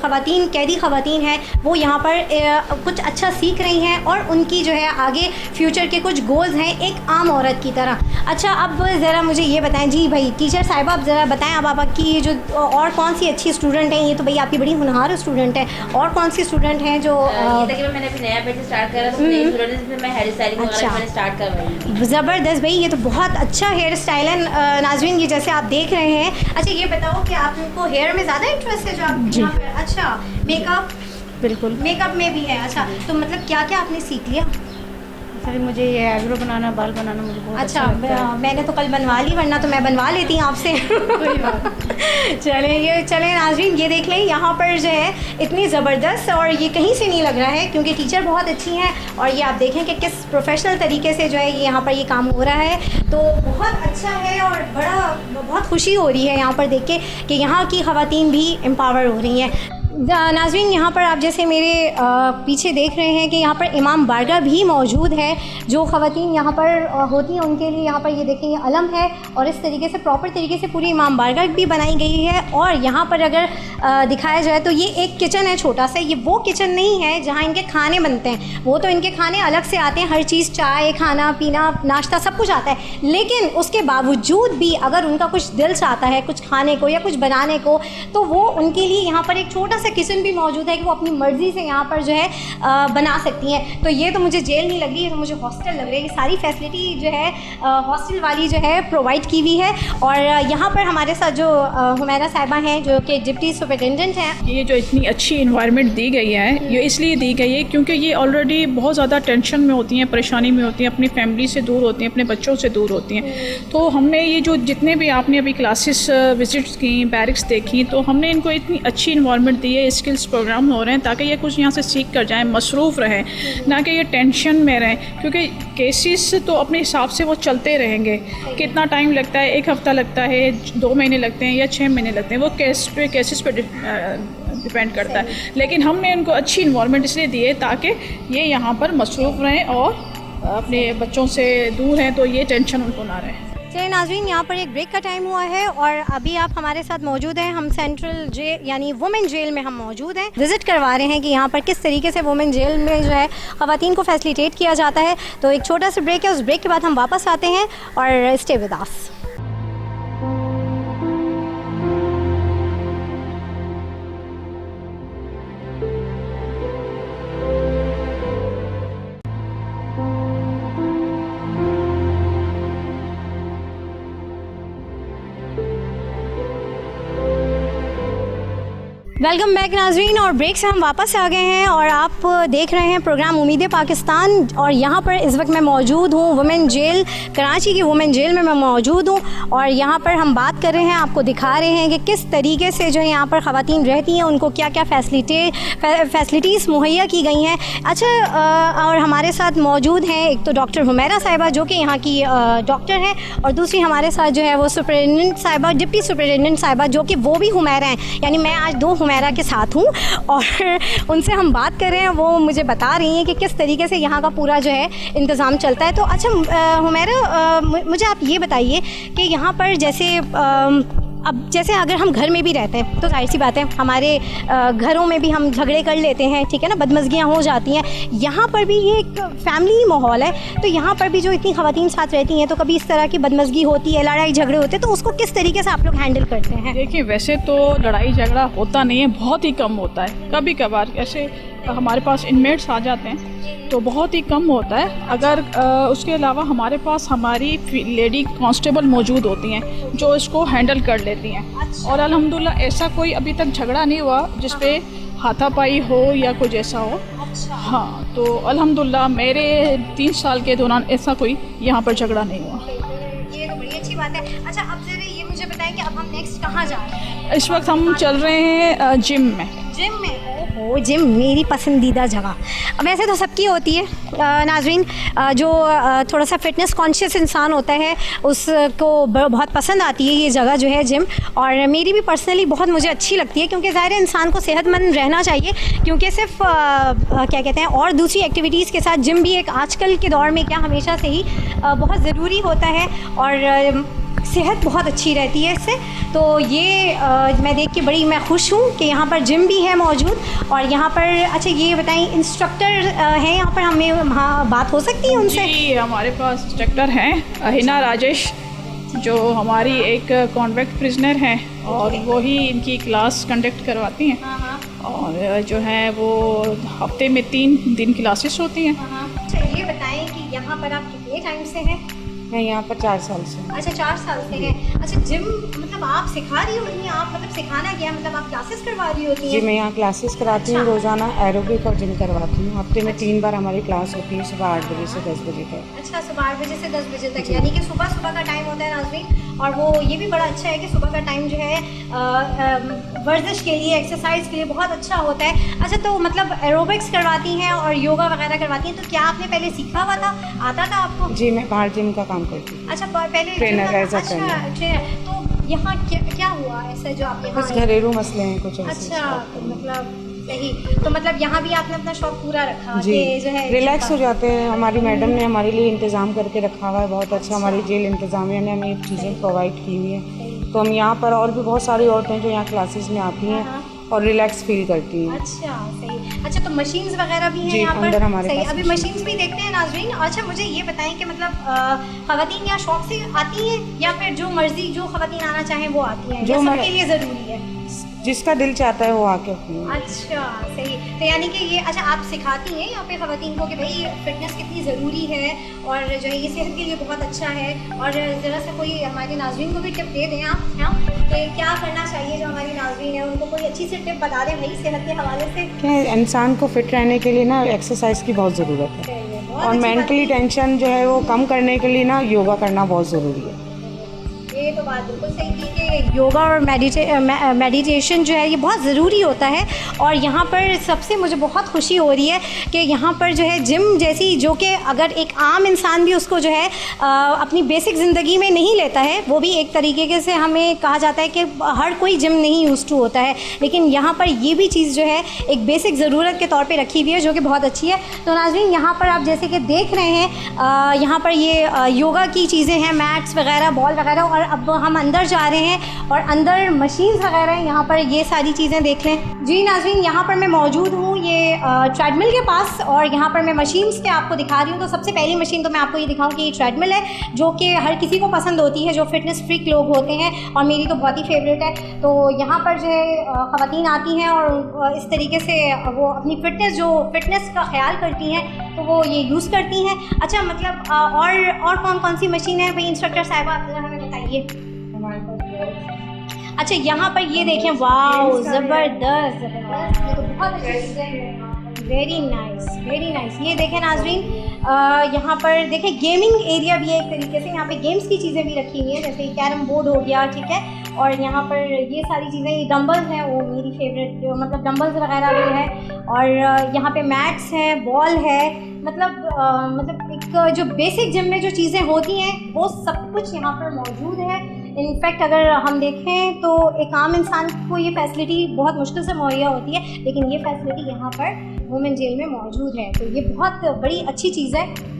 ख़वातीन, कैदी ख़वातीन हैं, वो यहाँ पर कुछ अच्छा सीख रही हैं और उनकी जो है आगे फ्यूचर के कुछ गोल्स हैं एक आम औरत की तरह। अच्छा अब ज़रा मुझे ये बताएं जी भाई टीचर साहिबा, आप ज़रा बताएं अब आपकी जो और कौन सी अच्छी स्टूडेंट हैं, ये तो भाई आपकी बड़ी होनहार स्टूडेंट है, और कौन सी स्टूडेंट हैं जो तकरीबन मैंने अभी नया बैच स्टार्ट करा, तो नई स्टूडेंट्स में मैं हेयर स्टाइलिंग वगैरह मैंने स्टार्ट करवाई। ज़बरदस्त भाई, ये तो बहुत अच्छा हेयर स्टाइल है नाज़रीन, ये जैसे आप देख रहे हैं। अच्छा ये बताओ कि आपको हेयर में ज़्यादा इंटरेस्ट है जो आप यहाँ पर? अच्छा मेकअप, बिल्कुल। मेकअप में भी है। अच्छा तो मतलब क्या क्या आपने सीख लिया? सर मुझे ये आईब्रो बनाना, बाल बनाना मुझे बहुत अच्छा लगता है। मैंने तो कल बनवा ली, वरना तो मैं बनवा लेती हूँ आपसे। चलें नाज़रीन, ये देख लें यहाँ पर जो है इतनी ज़बरदस्त, और ये कहीं से नहीं लग रहा है क्योंकि टीचर बहुत अच्छी हैं, और ये आप देखें कि किस प्रोफेशनल तरीके से जो है ये यहाँ पर ये काम हो रहा है, तो बहुत अच्छा है और बहुत खुशी हो रही है यहाँ पर देख के कि यहाँ की ख़वातीन भी एम्पावर हो रही हैं। नाज़रीन यहाँ पर आप जैसे मेरे पीछे देख रहे हैं कि यहाँ पर इमाम बारगाह भी मौजूद है, जो ख़वातीन यहाँ पर होती हैं उनके लिए यहाँ पर ये देखें ये अलम है, और इस तरीके से प्रॉपर तरीके से पूरी इमाम बारगाह भी बनाई गई है। और यहाँ पर अगर दिखाया जाए तो ये एक किचन है छोटा सा, ये वो किचन नहीं है जहाँ इनके खाने बनते हैं, वो तो इनके खाने अलग से आते हैं, हर चीज़ चाय, खाना पीना, नाश्ता सब कुछ आता है, लेकिन उसके बावजूद भी अगर उनका कुछ दिल चाहता है कुछ खाने को या कुछ बनाने को, तो वो उनके लिए यहाँ पर एक छोटा सा किचन भी मौजूद है कि वो अपनी मर्ज़ी से यहाँ पर जो है बना सकती हैं। तो ये तो मुझे जेल नहीं लग रही है, तो मुझे हॉस्टल लग रही है। ये सारी फैसिलिटी जो है हॉस्टल वाली जो है प्रोवाइड की हुई है। और यहाँ पर हमारे साथ जो हुमैरा साहिबा हैं जो कि डिप्टी सुपरिटेंडेंट हैं। ये जो इतनी अच्छी इन्वायरमेंट दी गई है ये इसलिए दी गई है क्योंकि ये ऑलरेडी बहुत ज़्यादा टेंशन में होती हैं, परेशानी में होती हैं, अपनी फैमिली से दूर होती हैं, अपने बच्चों से दूर होती हैं। तो हमने ये जो जितने भी आपने अभी क्लासेस विजिट्स की, बैरिक्स देखी, तो हमने इनको इतनी अच्छी इन्वायरमेंट दी है, स्किल्स प्रोग्राम हो रहे हैं ताकि ये कुछ यहाँ से सीख कर जाएँ, मसरूफ़ रहें, ना कि ये टेंशन में रहें, क्योंकि केसेस तो अपने हिसाब से वो चलते रहेंगे। कितना टाइम लगता है, 1 हफ़्ता लगता है, 2 महीने लगते हैं या 6 महीने लगते हैं, वो केसेस पे डिपेंड करता है। लेकिन हमने इनको अच्छी इन्वायरमेंट इसलिए दी है ताकि ये यहाँ पर मसरूफ़ रहें और अपने बच्चों से दूर हैं, तो ये टेंशन उनको ना रहे। चलिए नाज़रीन, यहाँ पर एक ब्रेक का टाइम हुआ है और अभी आप हमारे साथ मौजूद हैं। हम सेंट्रल जेल यानी वुमेन जेल में हम मौजूद हैं। विज़िट करवा रहे हैं कि यहाँ पर किस तरीके से वुमेन जेल में जो है ख़वातीन को फैसिलिटेट किया जाता है। तो एक छोटा सा ब्रेक है, उस ब्रेक के बाद हम वापस आते हैं और stay with us. Welcome back नाजरीन, और ब्रेक से हम वापस आ गए हैं और आप देख रहे हैं प्रोग्राम उम्मीद पाकिस्तान। और यहाँ पर इस वक्त मैं मौजूद हूँ वुमेन जेल, कराची की वुमेन जेल में मैं मौजूद हूँ और यहाँ पर हम बात कर रहे हैं, आपको दिखा रहे हैं कि किस तरीके से जो है यहाँ पर ख़वातीन रहती हैं, उनको क्या क्या फैसिलिटीज़ मुहैया की गई हैं। अच्छा, और हमारे साथ मौजूद हैं एक तो डॉक्टर हुमैरा साहिबा जो कि यहाँ की डॉक्टर हैं, और दूसरी हमारे साथ जो है वो सुपरिटेंडेंट साहिबा, डिप्टी सुपरिटेंडेंट साहिबा, जो कि वो भी हुमैरा हैं। यानी मैं आज दो हुमैरा के साथ हूँ और उनसे हम बात कर रहे हैं। वो मुझे बता रही हैं कि किस तरीके से यहाँ का पूरा जो है इंतज़ाम चलता है। तो अच्छा हुमैरा, मुझे आप ये बताइए कि यहाँ पर जैसे अब जैसे अगर हम घर में भी रहते हैं तो जाहिर सी बात है हमारे घरों में भी हम झगड़े कर लेते हैं, ठीक है ना, बदमज़गियाँ हो जाती हैं। यहाँ पर भी ये एक फैमिली माहौल है, तो यहाँ पर भी जो इतनी ख़वातीन साथ रहती हैं तो कभी इस तरह की बदमज़गी होती है, लड़ाई झगड़े होते हैं, तो उसको किस तरीके से आप लोग हैंडल करते हैं? देखिए, वैसे तो लड़ाई झगड़ा होता नहीं है, बहुत ही कम होता है। कभी कभार ऐसे हमारे पास इनमेट्स आ जाते हैं तो बहुत ही कम होता है। अगर उसके अलावा हमारे पास हमारी लेडी कांस्टेबल मौजूद होती हैं जो इसको हैंडल कर लेती हैं। और अल्हम्दुलिल्लाह ऐसा कोई अभी तक झगड़ा नहीं हुआ जिस पे हाथापाई हो या कुछ ऐसा हो। हाँ, तो अल्हम्दुलिल्लाह मेरे 3 साल के दौरान ऐसा कोई यहाँ पर झगड़ा नहीं हुआ। ये तो बड़ी अच्छी बात है। अच्छा, अब ज़रा ये मुझे बताएं कि अब हम नेक्स्ट कहाँ जा रहे हैं? इस वक्त हम चल रहे हैं जिम में। जिम में? ओहो, जिम मेरी पसंदीदा जगह। वैसे तो सबकी होती है नाजरीन, जो थोड़ा सा फिटनेस कॉन्शियस इंसान होता है उसको बहुत पसंद आती है ये जगह जो है जिम, और मेरी भी पर्सनली बहुत मुझे अच्छी लगती है, क्योंकि ज़ाहिर है इंसान को सेहतमंद रहना चाहिए। क्योंकि सिर्फ क्या कहते हैं, और दूसरी एक्टिविटीज़ के साथ जिम भी एक आजकल के दौर में क्या हमेशा से ही बहुत ज़रूरी होता है, और सेहत बहुत अच्छी रहती है इससे। तो ये मैं देख के मैं खुश हूँ कि यहाँ पर जिम भी है मौजूद। और यहाँ पर अच्छा ये बताएं, इंस्ट्रक्टर हैं यहाँ पर, हमें वहाँ बात हो सकती है उनसे? जी, हमारे पास इंस्ट्रक्टर हैं हिना राजेश, जो हमारी एक कॉन्वेक्ट प्रिजनर हैं और वही इनकी क्लास कंडक्ट करवाती हैं। और जो है वो हफ्ते में 3 दिन क्लासेस होती हैं। अच्छा, ये बताएं कि यहाँ पर आप कितने टाइम से हैं? मैं यहाँ पर 4 साल से। अच्छा, 4 साल से हैं। अच्छा, जिम मतलब आप सिखा रही होती हैं? आप मतलब सिखाना क्या, मतलब आप क्लासेस करवा रही होती हैं? जी, मैं यहाँ क्लासेस कराती हूँ। रोज़ाना एरोबिक और जिम करवाती हूँ। हफ्ते में 3 बार हमारी क्लास होती है, सुबह 8 बजे से 10 बजे तक। अच्छा, सुबह 8 बजे से 10 बजे तक, यानी कि सुबह का टाइम होता है नाज़रीन। और वो ये भी बड़ा अच्छा है कि सुबह का टाइम जो है वर्जिश के लिए, एक्सरसाइज के लिए बहुत अच्छा होता है। अच्छा, तो मतलब एरोबिक्स करवाती हैं और योगा वगैरह करवाती हैं, तो क्या आपने पहले सीखा हुआ था, आता था आपको? जी, मैं बाहर जिम का काम करती हूँ। अच्छा, पहले ट्रेनर, एज अ ट्रेनर। तो यहाँ क्या हुआ ऐसा जो आप यहाँ? कुछ घरेलू मसले हैं कुछ ऐसे। अच्छा, तो मतलब सही, तो मतलब यहाँ भी आपने अपना शौक पूरा रखा जी, जो है रिलैक्स हो जाते हैं। हमारी मैडम ने हमारे लिए इंतज़ाम करके रखा हुआ है बहुत अच्छा। हमारी जेल इंतज़ामिया ने हमें ये चीज़ें प्रोवाइड की हुई है। तो हम यहाँ पर, और भी बहुत सारी औरतें जो यहाँ क्लासेस में आती हैं और रिलैक्स फील करती हैं। अच्छा, सही। अच्छा, तो मशीन्स वगैरह भी हैं यहाँ पर? अंदर हमारे पास अभी मशीन्स भी देखते हैं नाज़रीन। अच्छा, मुझे ये बताएं कि मतलब ख़वातीन यहाँ शौक से आती हैं या फिर जो मर्जी जो ख़वातीन आना चाहें वो आती हैं, जो सबके लिए ज़रूरी है? जिसका दिल चाहता है वो आके अपनी। अच्छा, सही। तो यानी कि ये, अच्छा, आप सिखाती हैं यहाँ पे ख़वातीन को कि भाई फिटनेस कितनी ज़रूरी है और जो है ये सेहत के लिए बहुत अच्छा है। और ज़रा सा कोई हमारे नाज़रीन को भी टिप दे दें आप, हाँ, कि क्या करना चाहिए जो हमारी नाज़रीन है, उनको कोई अच्छी सी टिप बता दें भाई सेहत के हवाले से। क्या इंसान को फिट रहने के लिए ना एक्सरसाइज की बहुत ज़रूरत है, और मेंटली टेंशन जो है वो कम करने के लिए ना योगा करना बहुत ज़रूरी है। ये तो बात बिल्कुल सही की कि योगा और मेडिटेशन जो है ये बहुत ज़रूरी होता है। और यहाँ पर सबसे मुझे बहुत खुशी हो रही है कि यहाँ पर जो है जिम जैसी, जो कि अगर एक आम इंसान भी उसको जो है अपनी बेसिक ज़िंदगी में नहीं लेता है, वो भी एक तरीके से हमें कहा जाता है कि हर कोई जिम नहीं यूज़ टू होता है, लेकिन यहाँ पर ये भी चीज़ जो है एक बेसिक ज़रूरत के तौर पे रखी हुई है, जो कि बहुत अच्छी है। तो नाज़रीन, यहाँ पर आप जैसे कि देख रहे हैं यहाँ पर ये योगा की चीज़ें हैं, मैट्स वगैरह, बॉल वगैरह, और अब हम अंदर जा रहे हैं और अंदर मशीन्स वगैरह हैं। यहाँ पर ये सारी चीज़ें देख लें। जी नाज़रीन, यहाँ पर मैं मौजूद हूँ ये ट्रेडमिल के पास, और यहाँ पर मैं मशीन्स के आपको दिखा रही हूँ। तो सबसे पहली मशीन तो मैं आपको ये दिखाऊँ कि ये ट्रेडमिल है, जो कि हर किसी को पसंद होती है, जो फिटनेस फ्रीक लोग होते हैं, और मेरी तो बहुत ही फेवरेट है। तो यहाँ पर जो है ख़वातीन आती हैं और इस तरीके से वो अपनी फिटनेस का ख्याल करती हैं, तो वो ये यूज़ करती हैं। अच्छा, मतलब और कौन कौन सी मशीन है भाई इंस्ट्रक्टर साहिबा, आप जरा हमें बताइए। अच्छा, यहाँ पर ये देखें, वाओ, ज़बरदस्त, ये तो बहुत अच्छी चीज़ है। Very nice. ये देखें नाज़रीन, यहाँ पर देखें गेमिंग एरिया भी है एक तरीके से, यहाँ पे गेम्स की चीज़ें भी रखी हुई हैं, जैसे कैरम बोर्ड हो गया, ठीक है। और यहाँ पर ये सारी चीज़ें, ये डंबल्स हैं, वो मेरी फेवरेट, जो मतलब डंबल्स वगैरह भी है। और यहाँ पे मैट्स हैं, बॉल है, मतलब एक जो बेसिक जिम में जो चीज़ें होती हैं वो सब कुछ यहाँ पर मौजूद है। इनफैक्ट अगर हम देखें तो एक आम इंसान को ये फैसिलिटी बहुत मुश्किल से मुहैया होती है, लेकिन ये फैसिलिटी यहाँ पर वुमेन जेल में मौजूद है, तो ये बहुत बड़ी अच्छी चीज़ है।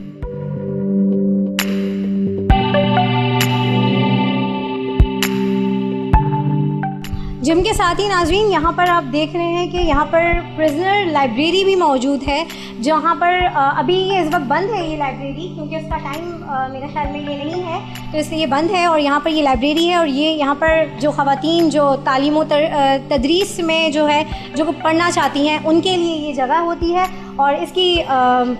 जिम के साथ ही नाज़रीन, यहाँ पर आप देख रहे हैं कि यहाँ पर प्रिजनर लाइब्रेरी भी मौजूद है, जहाँ पर अभी ये इस वक्त बंद है ये लाइब्रेरी, क्योंकि उसका टाइम मेरे ख्याल में ये नहीं है, तो इसलिए ये बंद है। और यहाँ पर ये लाइब्रेरी है, और ये यहाँ पर जो ख़वातीन जो तालीम व तदरीस में जो है, जो पढ़ना चाहती हैं, उनके लिए ये जगह होती है। और इसकी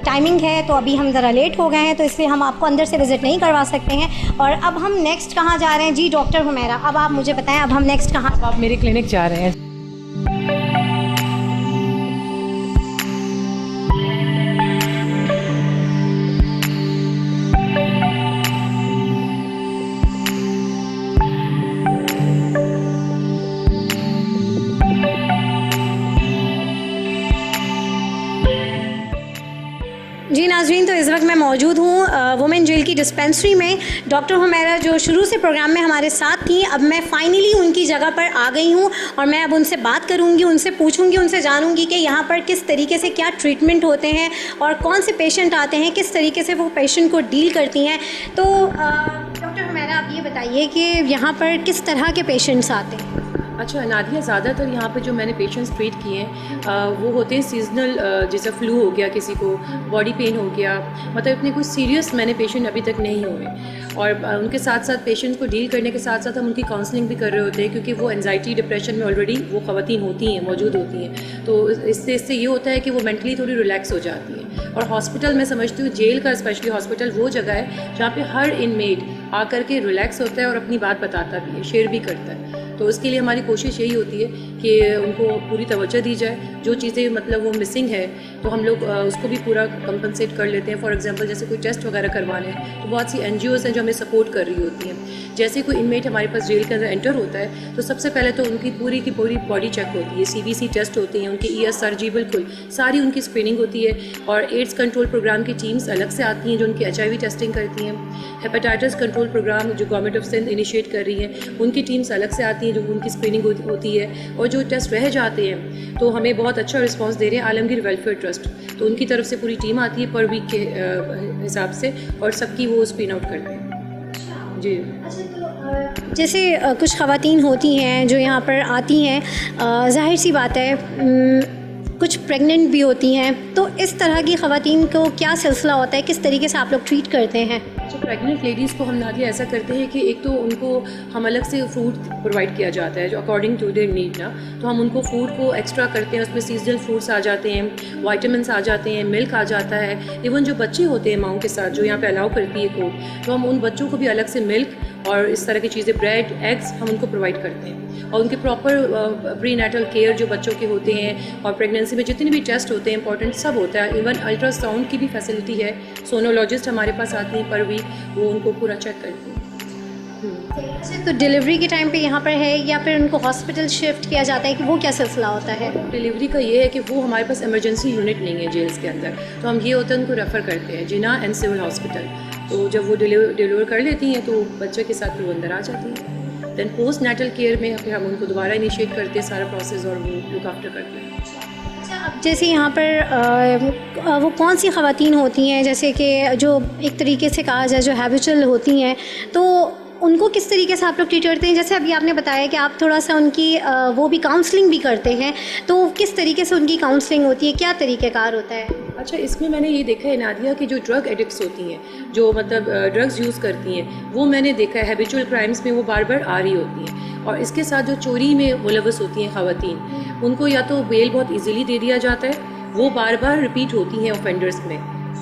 टाइमिंग है, तो अभी हम ज़रा लेट हो गए हैं, तो इसलिए हम आपको अंदर से विज़िट नहीं करवा सकते हैं। और अब हम नेक्स्ट कहाँ जा रहे हैं? जी डॉक्टर हुमैरा, अब आप मुझे बताएं, अब हम नेक्स्ट कहाँ? आप मेरे क्लिनिक जा रहे हैं। जी नाज़रीन, तो इस वक्त मैं मौजूद हूँ वुमेन जेल की डिस्पेंसरी में। डॉक्टर हुमैरा जो शुरू से प्रोग्राम में हमारे साथ थी, अब मैं फ़ाइनली उनकी जगह पर आ गई हूँ, और मैं अब उनसे बात करूँगी, उनसे पूछूँगी, उनसे जानूँगी कि यहाँ पर किस तरीके से क्या ट्रीटमेंट होते हैं और कौन से पेशेंट आते हैं, किस तरीके से वो पेशेंट को डील करती हैं। तो डॉक्टर हुमैरा, आप ये बताइए कि यहाँ पर किस तरह के पेशेंट्स आते हैं? अच्छा नादिया, ज़्यादातर यहाँ पे जो मैंने पेशेंट्स ट्रीट किए हैं वो होते हैं सीजनल, जैसे फ्लू हो गया, किसी को बॉडी पेन हो गया, मतलब इतने कुछ सीरियस मैंने पेशेंट अभी तक नहीं हुए। और उनके साथ साथ पेशेंट्स को डील करने के साथ साथ हम उनकी काउंसलिंग भी कर रहे होते हैं, क्योंकि वो एंजाइटी डिप्रेशन में ऑलरेडी वो ख़वातीन होती हैं, मौजूद होती हैं। तो इससे ये होता है कि वो मेंटली थोड़ी रिलैक्स हो जाती हैं। और हॉस्पिटल, मैं समझती हूँ जेल का स्पेशली हॉस्पिटल वो जगह है जहाँ पे हर इनमेट आकर के रिलैक्स होता है और अपनी बात बताता भी है, शेयर भी करता है। तो उसके लिए हमारी कोशिश यही होती है कि उनको पूरी तवज्जो दी जाए। जो चीज़ें मतलब वो मिसिंग है तो हम लोग उसको भी पूरा कंपनसेट कर लेते हैं। फॉर एग्जांपल जैसे कोई टेस्ट वगैरह करवाने हैं तो बहुत सी NGOs हैं जो हमें सपोर्ट कर रही होती हैं। जैसे कोई इनमेट हमारे पास जेल के अंदर एंटर होता है तो सबसे पहले तो उनकी पूरी की पूरी बॉडी चेक होती है, CBC टेस्ट होती हैं, उनके ESRG बिल्कुल सारी उनकी स्क्रीनिंग होती है। और एड्स कंट्रोल प्रोग्राम की टीम्स अलग से आती हैं जो उनकी HIV टेस्टिंग करती हैं। हेपेटाइटिस कंट्रोल प्रोग्राम जो गवर्नमेंट ऑफ सिंध इनिशिएट कर रही है उनकी टीम्स अलग से आती हैं जो उनकी स्क्रीनिंग होती है। और जो टेस्ट रह जाते हैं तो हमें बहुत अच्छा रिस्पांस दे रहे हैं आलमगीर वेलफेयर ट्रस्ट, तो उनकी तरफ से पूरी टीम आती है पर वीक के हिसाब से और सबकी वो स्क्रीन आउट करते हैं। जी जैसे कुछ ख़वातीन होती हैं जो यहाँ पर आती हैं, ज़ाहिर सी बात है कुछ प्रेग्नेंट भी होती हैं, तो इस तरह की ख़वातीन को क्या सिलसिला होता है, किस तरीके से आप लोग ट्रीट करते हैं? जो प्रेग्नेंट लेडीज़ को हम नादिया ऐसा करते हैं कि एक तो उनको हम अलग से फूड प्रोवाइड किया जाता है जो अकॉर्डिंग टू देयर नीड ना, तो हम उनको फूड को एक्स्ट्रा करते हैं, उसमें सीजनल फ्रूट्स आ जाते हैं, वाइटामिन्स आ जाते हैं, मिल्क आ जाता है। इवन जो बच्चे होते हैं माओं के साथ जो यहाँ पे अलाउ करती है कोर्ट, तो हम उन बच्चों को भी अलग से मिल्क और इस तरह की चीज़ें, ब्रेड, एग्स हम उनको प्रोवाइड करते हैं। और उनके प्रॉपर प्री नेटल केयर जो बच्चों के होते हैं और प्रेगनेंसी में जितने भी टेस्ट होते हैं इंपॉर्टेंट सब होता है। इवन अल्ट्रासाउंड की भी फैसिलिटी है, सोनोलॉजिस्ट हमारे पास आती हैं पर वीक, वो उनको पूरा चेक करती हैं। अच्छा, तो डिलीवरी के टाइम पे यहाँ पर है या फिर उनको हॉस्पिटल शिफ्ट किया जाता है कि वो क्या सिलसिला होता है? डिलीवरी का ये है कि वो हमारे पास इमरजेंसी यूनिट नहीं है जेल्स के अंदर, तो हम ये होता है उनको रेफ़र करते हैं जिना एंड सिविल हॉस्पिटल। तो जब वो डिलीवर कर लेती हैं तो बच्चे के साथ फिर वो अंदर आ जाती हैं। देन पोस्ट नेटल केयर में फिर हम उनको दोबारा इनिशिएट करते हैं सारा प्रोसेस और वो लुक आफ्टर करते हैं। अब जैसे यहाँ पर वो कौन सी ख़वातीन होती हैं जैसे कि जो एक तरीके से कहा जाए जो हैबिचुअल होती हैं, तो उनको किस तरीके से आप लोग ट्रीट करते हैं? जैसे अभी आपने बताया कि आप थोड़ा सा उनकी वो भी काउंसलिंग भी करते हैं, तो किस तरीके से उनकी काउंसलिंग होती है, क्या तरीक़ेकार होता है? अच्छा, इसमें मैंने ये देखा है नादिया कि जो ड्रग एडिक्ट्स होती हैं, जो मतलब ड्रग्स यूज़ करती हैं, वो मैंने देखा है हैबिचुअल क्राइम्स में वो बार बार आ रही होती हैं। और इसके साथ जो चोरी में मुलव्वस होती हैं ख़वातीन, उनको या तो बेल बहुत ईजीली दे दिया जाता है, वो बार बार रिपीट होती हैं ऑफेंडर्स में।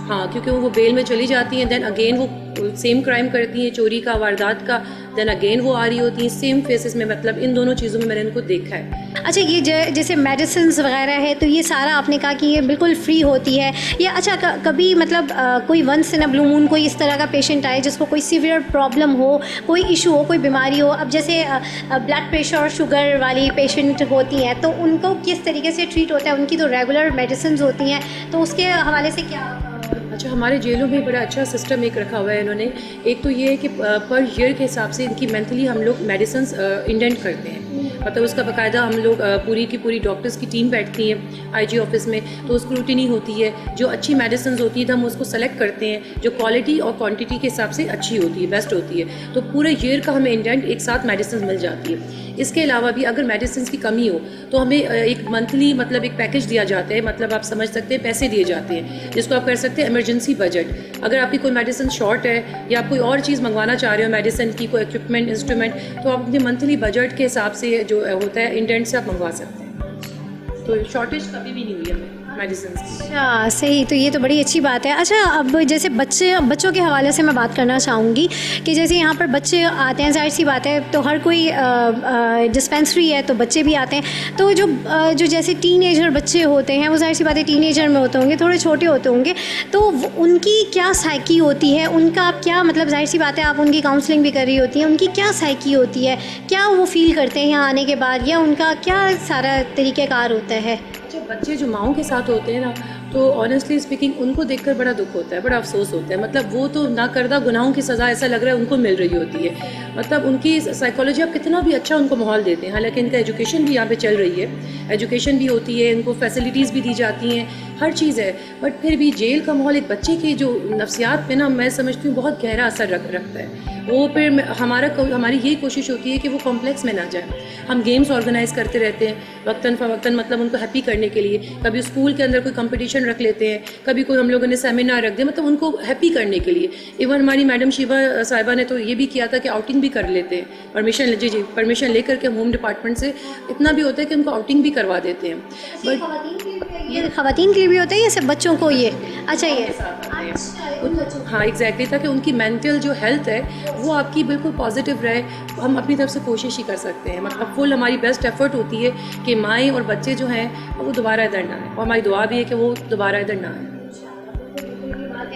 हाँ, क्योंकि वो बेल में चली जाती हैं, देन अगेन वो सेम क्राइम करती हैं, चोरी का, वारदात का, देन अगेन वो आ रही होती हैं सेम फेसेस में। मतलब इन दोनों चीज़ों में मैंने इनको देखा है। अच्छा, ये जैसे मेडिसिन्स वगैरह है, तो ये सारा आपने कहा कि ये बिल्कुल फ्री होती है या अच्छा कभी मतलब कोई once in a blue moon कोई इस तरह का पेशेंट आए जिसको कोई सीवियर प्रॉब्लम हो, कोई इशू हो, कोई बीमारी हो, अब जैसे ब्लड प्रेशर और शुगर वाली पेशेंट होती हैं, तो उनको किस तरीके से ट्रीट होता है? उनकी तो रेगुलर मेडिसिन होती हैं, तो उसके हवाले से क्या? अच्छा, हमारे जेलों में बड़ा अच्छा सिस्टम एक रखा हुआ है इन्होंने। एक तो ये है कि पर ईयर के हिसाब से इनकी मंथली हम लोग मेडिसिन्स इंडेंट करते हैं, मतलब उसका बाकायदा हम लोग पूरी की पूरी डॉक्टर्स की टीम बैठती है आईजी ऑफिस में, तो स्क्रूटिनी होती है। जो अच्छी मेडिसिन होती है तो हम उसको सेलेक्ट करते हैं जो क्वालिटी और क्वांटिटी के हिसाब से अच्छी होती है, बेस्ट होती है, तो पूरे ईयर का हमें इंडेंट एक साथ मेडिसिन मिल जाती है। इसके अलावा भी अगर मेडिसिन की कमी हो तो हमें एक मंथली मतलब एक पैकेज दिया जाता है, मतलब आप समझ सकते हैं पैसे दिए जाते हैं जिसको आप कर सकते हैं इमरजेंसी बजट। अगर आपकी कोई मेडिसिन शॉर्ट है या आप कोई और चीज़ मंगवाना चाह रहे हो मेडिसिन की, कोई इक्विपमेंट, इंस्ट्रूमेंट, तो आप अपने मंथली बजट के हिसाब से जो होता है इंडेंट से आप मंगवा सकते हैं। तो शॉर्टेज कभी भी नहीं हुई हमें मेडिसिन की। अच्छा, सही, तो ये तो बड़ी अच्छी बात है। अच्छा, अब जैसे बच्चों के हवाले से मैं बात करना चाहूँगी कि जैसे यहाँ पर बच्चे आते हैं, जाहिर सी बात है, तो हर कोई डिस्पेंसरी है तो बच्चे भी आते हैं, तो जो जैसे टीनेजर बच्चे होते हैं वो जाहिर सी बात है टीनेजर में होते होंगे, थोड़े छोटे होते होंगे, तो उनकी क्या साइकी होती है, उनका आप क्या मतलब, जाहिर सी बात है आप उनकी काउंसलिंग भी कर रही होती हैं, उनकी क्या साइकी होती है, क्या वो फील करते हैं यहाँ आने के बाद, या उनका क्या सारा तरीक़ेकार होता है? जो बच्चे जो माओं के साथ होते हैं ना, तो ऑनेस्टली स्पीकिंग उनको देखकर बड़ा दुख होता है, बड़ा अफसोस होता है। मतलब वो तो ना करदा गुनाहों की सज़ा ऐसा लग रहा है उनको मिल रही होती है। मतलब उनकी साइकोलॉजी आप कितना भी अच्छा उनको माहौल देते हैं, हालांकि इनका एजुकेशन भी यहाँ पे चल रही है, एजुकेशन भी होती है, इनको फैसिलिटीज़ भी दी जाती हैं, हर चीज़ है, बट फिर भी जेल का माहौल एक बच्चे की जो नफ्सियात पे ना, मैं समझती हूँ बहुत गहरा असर रखता है। वो फिर हमारी यही कोशिश होती है कि वो कॉम्प्लेक्स में ना जाए। हम गेम्स ऑर्गेनाइज़ करते रहते हैं वक्तन फ़वक्तन, मतलब उनको हैप्पी करने के लिए। कभी स्कूल के अंदर कोई कंपटीशन रख लेते हैं, कभी कोई हम लोगों ने सेमिनार रख दिया, मतलब उनको हैप्पी करने के लिए। इवन हमारी मैडम शिबा साहिबा ने तो ये भी किया था कि आउटिंग भी कर लेते हैं, परमिशन लेकर के होम डिपार्टमेंट से इतना भी होता है कि उनको आउटिंग भी करवा देते हैं। बट ये ख़वातीन के लिए भी होता है या सिर्फ बच्चों को? ये अच्छा, ये हाँ एग्जैक्टली, ताकि उनकी मेंटल जो हेल्थ है वो आपकी बिल्कुल पॉजिटिव रहे। हम अपनी तरफ से कोशिश ही कर सकते हैं, मतलब फुल हमारी बेस्ट एफर्ट होती है कि माएँ और बच्चे जो हैं वो दोबारा इधर ना आए, और हमारी दुआ भी है कि वो दोबारा इधर ना आए।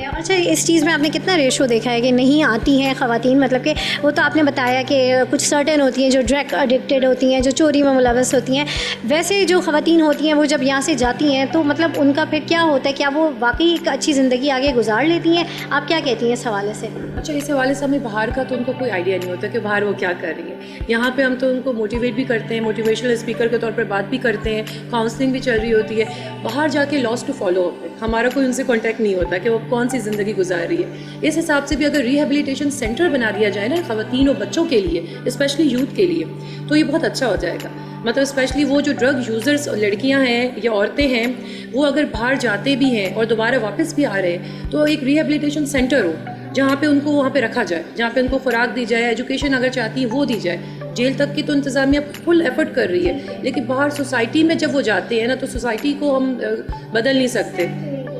अच्छा, इस चीज़ में आपने कितना रेशो देखा है कि नहीं आती हैं ख़वातीन? मतलब कि वो तो आपने बताया कि कुछ सर्टेन होती हैं जो ड्रग एडिक्टेड होती हैं, जो चोरी में मुलव्वस होती हैं, वैसे जो ख़वातीन होती हैं वो जब यहाँ से जाती हैं तो मतलब उनका फिर क्या होता है? क्या वो वाकई एक अच्छी ज़िंदगी आगे गुजार लेती हैं? आप क्या कहती हैं इस हवाले से? अच्छा, इस हवाले से हमें बाहर का तो उनको कोई आइडिया नहीं होता कि बाहर वो क्या कर रही है। यहाँ पे हम तो उनको मोटिवेट भी करते हैं, मोटिवेशनल स्पीकर के तौर पर बात भी करते हैं, काउंसलिंग भी चल रही होती है। बाहर जाके लॉस टू फॉलो होते हैं, हमारा कोई उनसे कॉन्टैक्ट नहीं होता कि वो कौन सी ज़िंदगी गुजार रही है। इस हिसाब से भी अगर रिहेबिलिटेशन सेंटर बना दिया जाए ना ख़वातीन और बच्चों के लिए, स्पेशली यूथ के लिए, तो ये बहुत अच्छा हो जाएगा। मतलब स्पेशली वो जो ड्रग यूज़र्स लड़कियां हैं या औरतें हैं, वो अगर बाहर जाते भी हैं और दोबारा वापस भी आ रहे हैं, तो एक रिहेबिलिटेशन सेंटर हो जहाँ पे उनको वहाँ पे रखा जाए, जहाँ पे उनको खुराक दी जाए, एजुकेशन अगर चाहती है वो दी जाए। जेल तक की तो इंतज़ामिया फुल एफर्ट कर रही है, लेकिन बाहर सोसाइटी में जब वो जाते हैं ना, तो सोसाइटी को हम बदल नहीं सकते।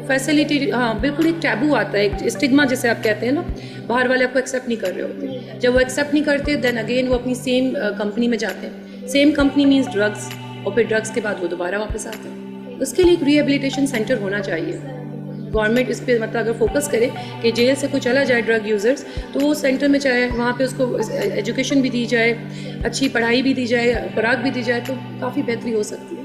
फैसिलिटी, हाँ बिल्कुल, एक टैबू आता है, एक स्टिग्मा जिसे आप कहते हैं ना, बाहर वाले आपको एक्सेप्ट नहीं कर रहे होते। जब वो एक्सेप्ट नहीं करते, देन अगेन वो अपनी सेम कंपनी में जाते हैं। सेम कंपनी मीन्स ड्रग्स, और फिर ड्रग्स के बाद वो दोबारा वापस आते हैं। उसके लिए एक रिहेबिलिटेशन सेंटर होना चाहिए। गवर्नमेंट इस पर मतलब अगर फोकस करे कि जेल से कोई चला जाए ड्रग यूज़र्स, तो वो सेंटर में चाहे वहाँ पे उसको एजुकेशन भी दी जाए, अच्छी पढ़ाई भी दी जाए, खुराक भी दी जाए, तो काफ़ी बेहतरी हो सकती है।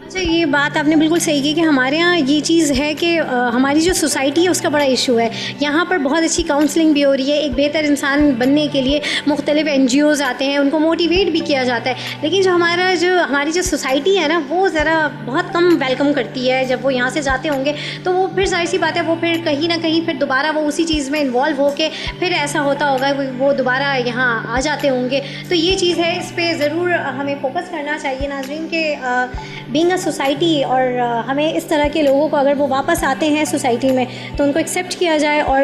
अच्छा, ये बात आपने बिल्कुल सही की कि हमारे यहाँ ये चीज़ है कि हमारी जो सोसाइटी है उसका बड़ा इशू है। यहाँ पर बहुत अच्छी काउंसलिंग भी हो रही है, एक बेहतर इंसान बनने के लिए मुख्तलिफ NGOs आते हैं, उनको मोटिवेट भी किया जाता है, लेकिन जो हमारी जो सोसाइटी है ना, वो ज़रा बहुत कम वेलकम करती है। जब वो यहाँ से जाते होंगे तो वो फिर जाहिर सी बात है, वो फिर कहीं ना कहीं फिर दोबारा वो उसी चीज़ में इन्वॉल्व होके फिर ऐसा होता होगा वो दोबारा यहाँ आ जाते होंगे। तो ये चीज़ है, इस पर ज़रूर हमें फोकस करना चाहिए नाज़रीन के बीइंग सोसाइटी, और हमें इस तरह के लोगों को अगर वो वापस आते हैं सोसाइटी में तो उनको एक्सेप्ट किया जाए और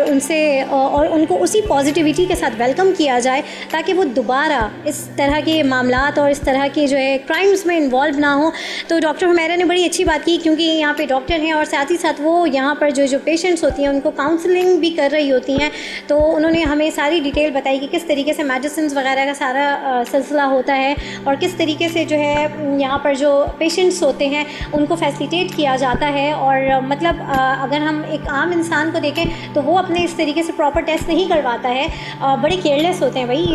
उनको उसी पॉजिटिविटी के साथ वेलकम किया जाए, ताकि वो दोबारा इस तरह के मामलात और इस तरह के जो है क्राइम्स में इन्वॉल्व ना हो। तो डॉक्टर हुमैरा ने बड़ी अच्छी बात की, क्योंकि यहाँ पे डॉक्टर हैं और साथ ही साथ वो यहाँ पर जो पेशेंट्स होती हैं उनको काउंसलिंग भी कर रही होती हैं। तो उन्होंने हमें सारी डिटेल बताई कि किस तरीके से मेडिसिन वगैरह का सारा सिलसिला होता है और किस तरीके से जो है यहाँ पर जो पेशेंट्स होते हैं उनको फैसिलिटेट किया जाता है। और मतलब अगर हम एक आम इंसान को देखें तो वो अपने इस तरीके से प्रॉपर टेस्ट नहीं करवाता है, बड़े केयरलेस होते हैं भाई,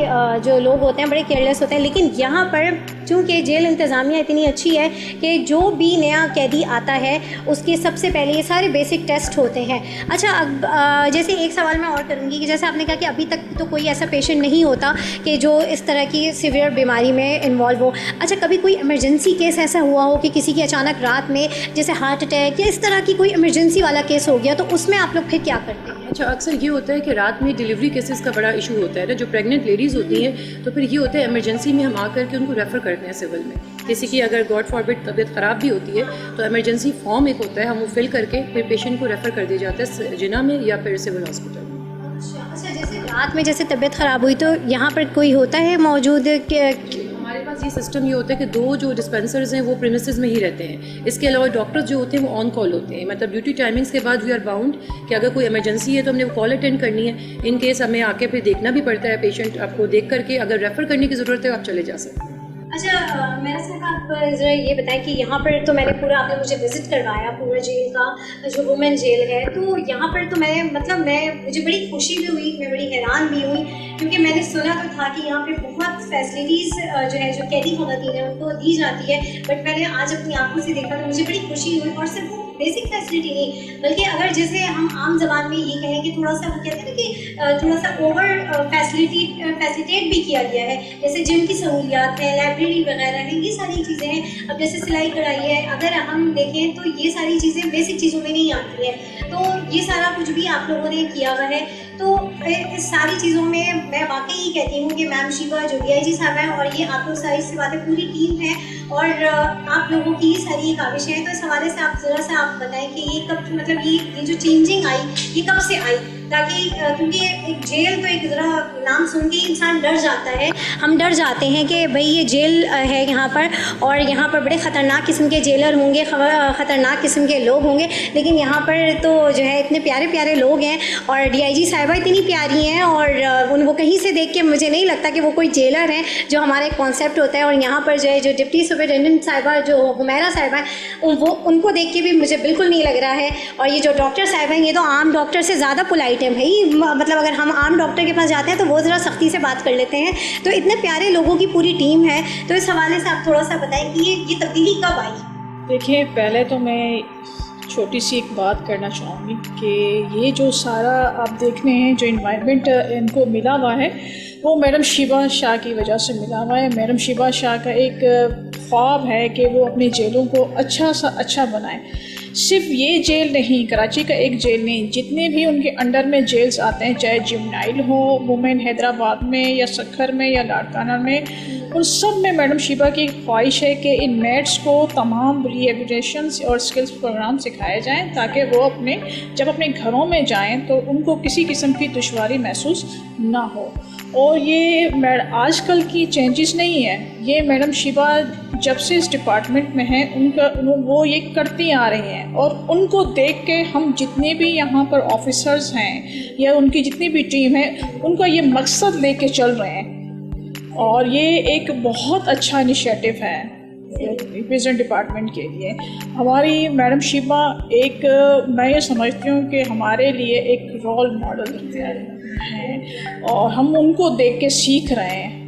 जो लोग होते हैं बड़े केयरलेस होते हैं। लेकिन यहाँ पर चूँकि जेल इंतज़ामिया इतनी अच्छी है कि जो भी नया कैदी आता है उसके सबसे पहले ये सारे बेसिक टेस्ट होते हैं। अच्छा, अब जैसे एक सवाल मैं और करूँगी कि जैसे आपने कहा कि अभी तक तो कोई ऐसा पेशेंट नहीं होता कि जो इस तरह की सीवियर बीमारी में इन्वॉल्व हो। अच्छा, कभी कोई इमरजेंसी केस ऐसा हुआ हो कि किसी की अचानक रात में जैसे हार्ट अटैक या इस तरह की कोई इमरजेंसी वाला केस हो गया, तो उसमें आप लोग फिर क्या करते हैं? अच्छा, अक्सर ये होता है कि रात में डिलीवरी केसेस का बड़ा इशू होता है ना, जो प्रेग्नेंट लेडीज़ होती हैं, तो फिर ये होता है इमरजेंसी में हम आकर के उनको रेफ़र करते हैं सिविल में। किसी की अगर गॉड फॉरबिड तबीयत ख़राब भी होती है तो इमरजेंसी फॉर्म एक होता है, हम वो फिल करके फिर पेशेंट को रेफ़र कर दिया जाता है जिना में या फिर सिविल हॉस्पिटल में। अच्छा, जैसे रात में जैसे तबीयत ख़राब हुई तो यहाँ पर कोई होता है मौजूद हमारे पास ये सिस्टम ये होता है कि 2 जो डिस्पेंसर्स हैं वो प्रीमिसेस में ही रहते हैं। इसके अलावा डॉक्टर्स जो होते हैं वो ऑन कॉल होते हैं, मतलब ड्यूटी टाइमिंग्स के बाद वी आर बाउंड कि अगर कोई इमरजेंसी है तो हमने वो कॉल अटेंड करनी है। इन केस हमें आके फिर देखना भी पड़ता है पेशेंट, आपको देख करके अगर रेफ़र करने की ज़रूरत है आप चले जा सकते हैं। अच्छा, मेरा साहब आप ज़रा ये बताएं कि यहाँ पर तो मैंने पूरा, आपने मुझे विज़िट करवाया पूरा जेल का जो वुमेन जेल है, तो यहाँ पर तो मुझे बड़ी खुशी भी हुई, मैं बड़ी हैरान भी हुई, क्योंकि मैंने सुना तो था कि यहाँ पे बहुत फैसिलिटीज़ जो है जो कैदी ख़वातीन है उनको दी जाती है, बट मैंने आज अपनी आंखों से देखा तो मुझे बड़ी खुशी हुई। और सिर्फ वो बेसिक फैसिलिटी नहीं, बल्कि अगर जैसे हम आम जबान में ये कहें कि थोड़ा सा वो कहते हैं ना कि थोड़ा सा ओवर फैसिलिटेट भी किया गया है, जैसे जिम की सहूलियात है, लाइब्रेरी वगैरह है, ये सारी चीज़ें हैं। अब जैसे सिलाई कढ़ाई है, अगर हम देखें तो ये सारी चीज़ें बेसिक चीज़ों में नहीं आती हैं, तो ये सारा कुछ भी आप लोगों ने किया हुआ है। तो इस सारी चीज़ों में मैं वाकई ये कहती हूँ कि मैम शिवा जो DIG साहब हैं और ये आप लोग सारी सी बातें पूरी टीम है और आप लोगों की सारी ये काविशें हैं। तो इस हवाले से आप ज़रा सा आप बताएं कि ये कब, मतलब ये जो चेंजिंग आई ये कब से आई, ताकि क्योंकि एक जेल तो एक ज़रा नाम सुन के इंसान डर जाता है, हम डर जाते हैं कि भाई ये जेल है यहाँ पर और यहाँ पर बड़े ख़तरनाक किस्म के जेलर होंगे, ख़तरनाक किस्म के लोग होंगे, लेकिन यहाँ पर तो जो है इतने प्यारे प्यारे लोग हैं और DIG साहिबा इतनी प्यारी हैं और वो कहीं से देख के मुझे नहीं लगता कि वो कोई जेलर हैं, जो हमारा एक कॉन्सेप्ट होता है। और यहाँ पर जो है जो डिप्टी सुपरिटेंडेंट साहिबा जो हुमैरा साहिबा हैं वो उनको देख के भी मुझे बिल्कुल नहीं लग रहा है। और ये जो डॉक्टर साहिबा हैं ये तो आम डॉक्टर से ज़्यादा पोलाइट है भाई, मतलब अगर हम आम डॉक्टर के पास जाते हैं तो वो ज़रा सख्ती से बात कर लेते हैं। तो इतने प्यारे लोगों की पूरी टीम है, तो इस हवाले से आप थोड़ा सा बताएं कि ये तब्दीली कब आई? देखिए, पहले तो मैं छोटी सी एक बात करना चाहूँगी कि ये जो सारा आप देख रहे हैं जो इन्वायरमेंट इनको मिला हुआ है वो मैडम शिवा शाह की वजह से मिला हुआ है। मैडम शिवा शाह का एक ख्वाब है कि वो अपनी जेलों को अच्छा सा अच्छा बनाए। सिर्फ ये जेल नहीं, कराची का एक जेल नहीं, जितने भी उनके अंडर में जेल्स आते हैं, चाहे जुवेनाइल हो, वुमेन हैदराबाद में या सक्खर में या लाड़काना में, उन सब में मैडम शिवा की ख्वाहिश है कि इन मेट्स को तमाम रिहेबिलिटेशन और स्किल्स प्रोग्राम सिखाए जाएं ताकि वो जब अपने घरों में जाएं तो उनको किसी किस्म की दुश्वारी महसूस ना हो। और ये आजकल की चेंजेस नहीं है, ये मैडम शिवा जब से इस डिपार्टमेंट में हैं वो ये करती आ रही हैं और उनको देख के हम जितने भी यहाँ पर ऑफिसर्स हैं या उनकी जितनी भी टीम है उनका ये मकसद लेके चल रहे हैं और ये एक बहुत अच्छा इनिशिएटिव है। प्रेजेंट डिपार्टमेंट के लिए। हमारी मैडम शिबा एक, मैं ये समझती हूँ कि हमारे लिए एक रोल मॉडल हैं और हम उनको देख के सीख रहे हैं,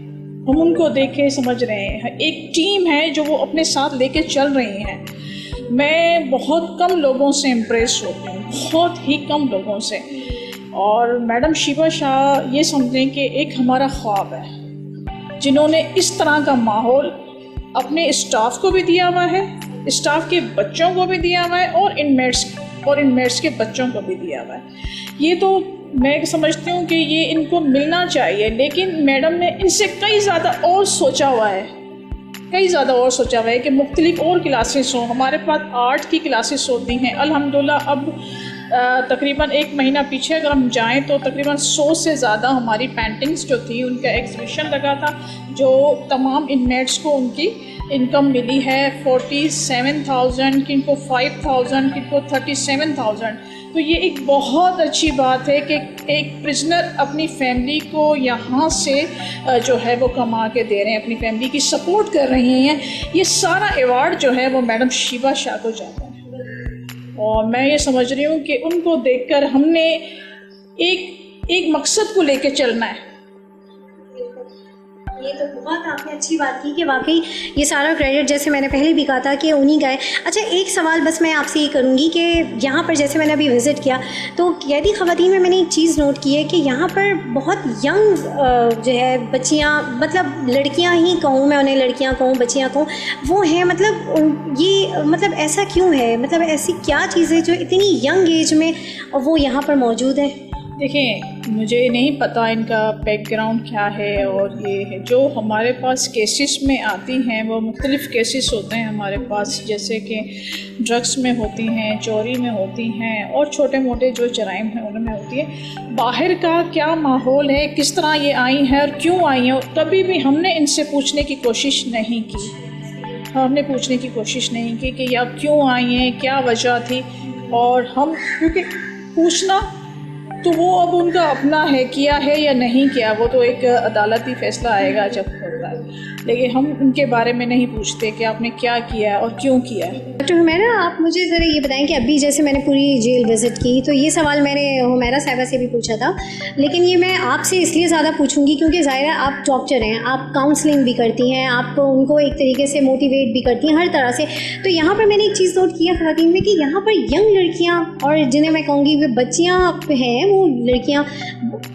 हम उनको देख के समझ रहे हैं। एक टीम है जो वो अपने साथ लेके चल रही हैं। मैं बहुत कम लोगों से इम्प्रेस होती हूँ, बहुत ही कम लोगों से। और मैडम शिबा शाह ये समझें कि एक हमारा ख्वाब है, जिन्होंने इस तरह का माहौल अपने स्टाफ को भी दिया हुआ है, स्टाफ के बच्चों को भी दिया हुआ है और इनमेट्स के बच्चों को भी दिया हुआ है। ये तो मैं समझती हूँ कि ये इनको मिलना चाहिए, लेकिन मैडम ने इनसे कई ज़्यादा और सोचा हुआ है कि मुख्तलिफ और क्लासेस हों। हमारे पास आर्ट की क्लासेस होती हैं अल्हम्दुलिल्लाह। अब तकरीबन 1 महीना पीछे अगर हम जाएं तो तकरीबन 100 से ज़्यादा हमारी पेंटिंग्स जो थी उनका एग्जीबिशन लगा था, जो तमाम इनमेट्स को उनकी इनकम मिली है 47,000, किनको 5,000, किनको 37,000। तो ये एक बहुत अच्छी बात है कि एक प्रिजनर अपनी फैमिली को यहाँ से जो है वो कमा के दे रहे हैं, अपनी फैमिली की सपोर्ट कर रही हैं। ये सारा अवार्ड जो है वो मैडम शिबा शाह को जाता है और मैं ये समझ रही हूँ कि उनको देखकर हमने एक मकसद को लेके चलना है। ये तो बहुत आपने अच्छी बात की कि वाकई ये सारा क्रेडिट, जैसे मैंने पहले भी कहा था, कि उन्हीं का है। अच्छा, एक सवाल बस मैं आपसे ये करूँगी कि यहाँ पर जैसे मैंने अभी विज़िट किया तो कैदी ख़वातीन में मैंने एक चीज़ नोट की है कि यहाँ पर बहुत यंग जो है बच्चियाँ, मतलब लड़कियाँ ही कहूँ मैं, उन्हें लड़कियाँ कहूँ, बच्चियाँ कहूँ, वो हैं। मतलब ये मतलब ऐसा क्यों है? मतलब ऐसी क्या चीज़ है जो इतनी यंग एज में वो यहाँ पर मौजूद है? देखें, मुझे नहीं पता इनका बैकग्राउंड क्या है, और ये है जो हमारे पास केसेस में आती हैं वो मुख्तलिफ़ केसेस होते हैं हमारे पास, जैसे कि ड्रग्स में होती हैं, चोरी में होती हैं और छोटे मोटे जो जराइम हैं उनमें होती है। बाहर का क्या माहौल है, किस तरह ये आई हैं और क्यों आई हैं, कभी भी हमने इनसे पूछने की कोशिश नहीं की। हमने पूछने की कोशिश नहीं की कि या क्यों आई हैं, क्या वजह थी। और हम क्योंकि पूछना तो वो अब उनका अपना है, किया है या नहीं किया, वो तो एक अदालती फ़ैसला आएगा जब होता है। लेकिन हम उनके बारे में नहीं पूछते कि आपने क्या किया और क्यों किया है। डॉक्टर हुमैरा, आप मुझे ज़रा ये बताएं कि अभी जैसे मैंने पूरी जेल विज़िट की तो ये सवाल मैंने हुमैरा साहिबा से भी पूछा था, लेकिन ये मैं आपसे इसलिए ज़्यादा पूछूंगी क्योंकि ज़ाहिर है आप डॉक्टर हैं, आप काउंसलिंग भी करती हैं, आप उनको एक तरीके से मोटिवेट भी करती हैं हर तरह से। तो यहाँ पर मैंने एक चीज़ नोट की है ख़वातीन में कि यहाँ पर यंग लड़कियाँ, और जिन्हें मैं कहूँगी वे बच्चियाँ हैं, वो लड़कियाँ,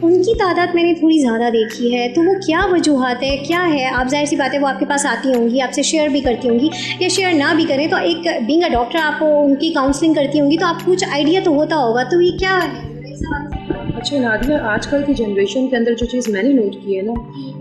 उनकी तादाद मैंने थोड़ी ज़्यादा देखी है। तो वो क्या वजूहात है, क्या है? आप जाहिर सी बात है वो आपके पास आती होंगी, आपसे शेयर भी करती होंगी, या शेयर ना भी करें तो एक बीइंग अ डॉक्टर आप उनकी काउंसलिंग करती होंगी तो आपको कुछ आइडिया तो होता होगा। तो ये क्या है? अच्छा नादिया, आजकल की जनरेशन के अंदर जो चीज़ मैंने नोट की है ना,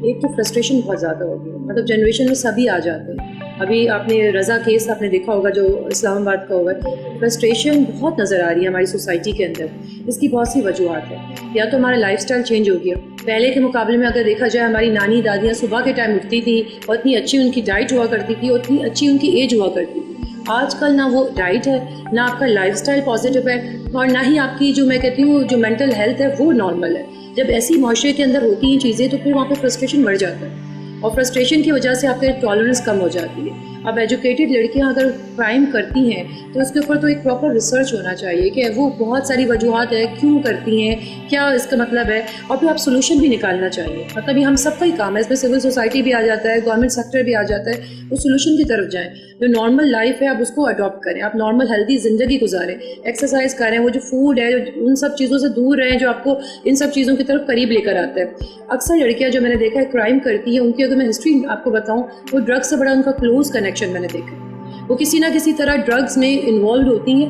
एक तो फ्रस्ट्रेशन बहुत ज़्यादा हो गई। मतलब जनरेशन में सभी आ जाते हैं। अभी आपने रज़ा केस आपने देखा होगा जो इस्लामाबाद का होगा, फ्रस्ट्रेशन बहुत नज़र आ रही है हमारी सोसाइटी के अंदर। इसकी बहुत सी वजूहत है। या तो हमारा लाइफस्टाइल चेंज हो गया, पहले के मुकाबले में अगर देखा जाए हमारी नानी दादियाँ सुबह के टाइम उठती थी और इतनी अच्छी उनकी डाइट हुआ करती थी और इतनी अच्छी उनकी एज हुआ करती थी। आजकल ना वो डाइट है, ना आपका लाइफस्टाइल पॉजिटिव है, और ना ही आपकी जो मैं कहती हूँ जो मेंटल हेल्थ है वो नॉर्मल है। जब ऐसी माशरे के अंदर होती हैं चीज़ें तो फिर वहाँ पे फ्रस्ट्रेशन बढ़ जाता है, और फ्रस्ट्रेशन की वजह से आपका टॉलरेंस कम हो जाती है। अब एजुकेटेड लड़कियां अगर क्राइम करती हैं तो उसके ऊपर तो एक प्रॉपर रिसर्च होना चाहिए कि वो बहुत सारी वजूहत है क्यों करती हैं, क्या इसका मतलब है, और फिर आप सोल्यूशन भी निकालना चाहिए। मतलब ये हम सबका ही काम है, इसमें सिविल सोसाइटी भी आ जाता है, गवर्नमेंट सेक्टर भी आ जाता है। वो सोल्यूशन की तरफ जाएँ। जो नॉर्मल लाइफ है आप उसको अडॉप्ट करें, आप नॉर्मल हेल्दी ज़िंदगी गुजारें, एक्सरसाइज करें, वो जो फूड है उन सब चीज़ों से दूर रहें जो आपको इन सब चीज़ों की तरफ करीब लेकर आता है। अक्सर लड़कियाँ जो मैंने देखा है क्राइम करती हैं, उनकी अगर मैं हिस्ट्री आपको बताऊँ, वो ड्रग्स से बड़ा उनका क्लोज कनेक्शन मैंने देखा। वो किसी ना किसी तरह ड्रग्स में इन्वॉल्व होती हैं,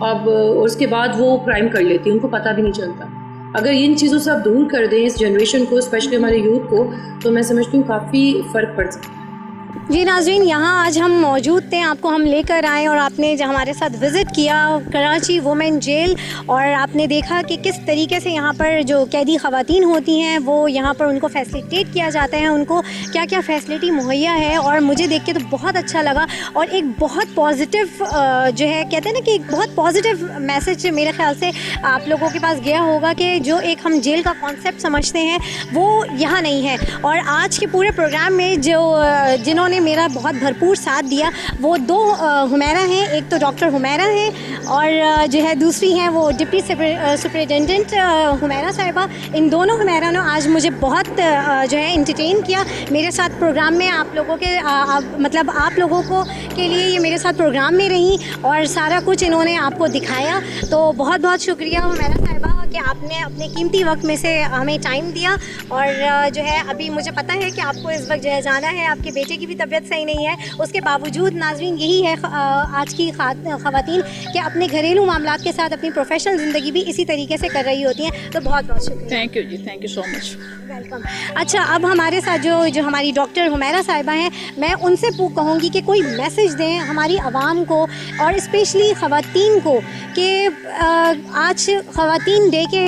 अब उसके बाद वो क्राइम कर लेती हैं, उनको पता भी नहीं चलता। अगर इन चीज़ों से आप दूर कर दें इस जनरेशन को, स्पेशली हमारे यूथ को, तो मैं समझती हूँ काफ़ी फ़र्क पड़ सकता है। जी नाज़रीन, यहाँ आज हम मौजूद थे, आपको हम लेकर आए और आपने जो हमारे साथ विज़िट किया कराची वुमेन जेल, और आपने देखा कि किस तरीके से यहाँ पर जो कैदी ख़वातीन होती हैं वो यहाँ पर उनको फैसिलिटेट किया जाता है, उनको क्या क्या फ़ैसिलिटी मुहैया है। और मुझे देख के तो बहुत अच्छा लगा, और एक बहुत पॉजिटिव जो है कहते हैं ना कि एक बहुत पॉजिटिव मैसेज मेरे ख़्याल से आप लोगों के पास गया होगा कि जो एक हम जेल का कॉन्सेप्ट समझते हैं वो यहाँ नहीं है। और आज के पूरे प्रोग्राम में जो जिन्होंने जिन्होंने मेरा बहुत भरपूर साथ दिया वो 2 हुमैरा हैं, एक तो डॉक्टर हुमैरा हैं और जो है दूसरी हैं वो डिप्टी सुपरिटेंडेंट हुमैरा साहिबा। इन दोनों हुमैरा ने आज मुझे बहुत जो है इंटरटेन किया मेरे साथ प्रोग्राम में। आप लोगों के मतलब आप लोगों को के लिए ये मेरे साथ प्रोग्राम में रहीं और सारा कुछ इन्होंने आपको दिखाया। तो बहुत बहुत शुक्रिया हुमैरा साहिबा कि आपने अपने कीमती वक्त में से हमें टाइम दिया। और जो है अभी मुझे पता है कि आपको इस वक्त जो है जाना है, आपके बेटे की भी तबीयत सही नहीं है, उसके बावजूद नाज़रीन यही है आज की ख़वातीन कि अपने घरेलू मामलात के साथ अपनी प्रोफेशनल ज़िंदगी भी इसी तरीके से कर रही होती हैं। तो बहुत बहुत शुक्रिया। थैंक यू जी, thank you so much. Welcome. अच्छा, अब हमारे साथ जो हमारी डॉक्टर हुमैरा साहिबा हैं, मैं उनसे कहूँगी कि कोई मैसेज दें हमारी आवाम को और स्पेशली ख़वातीन को कि आज ख़वातीन डे के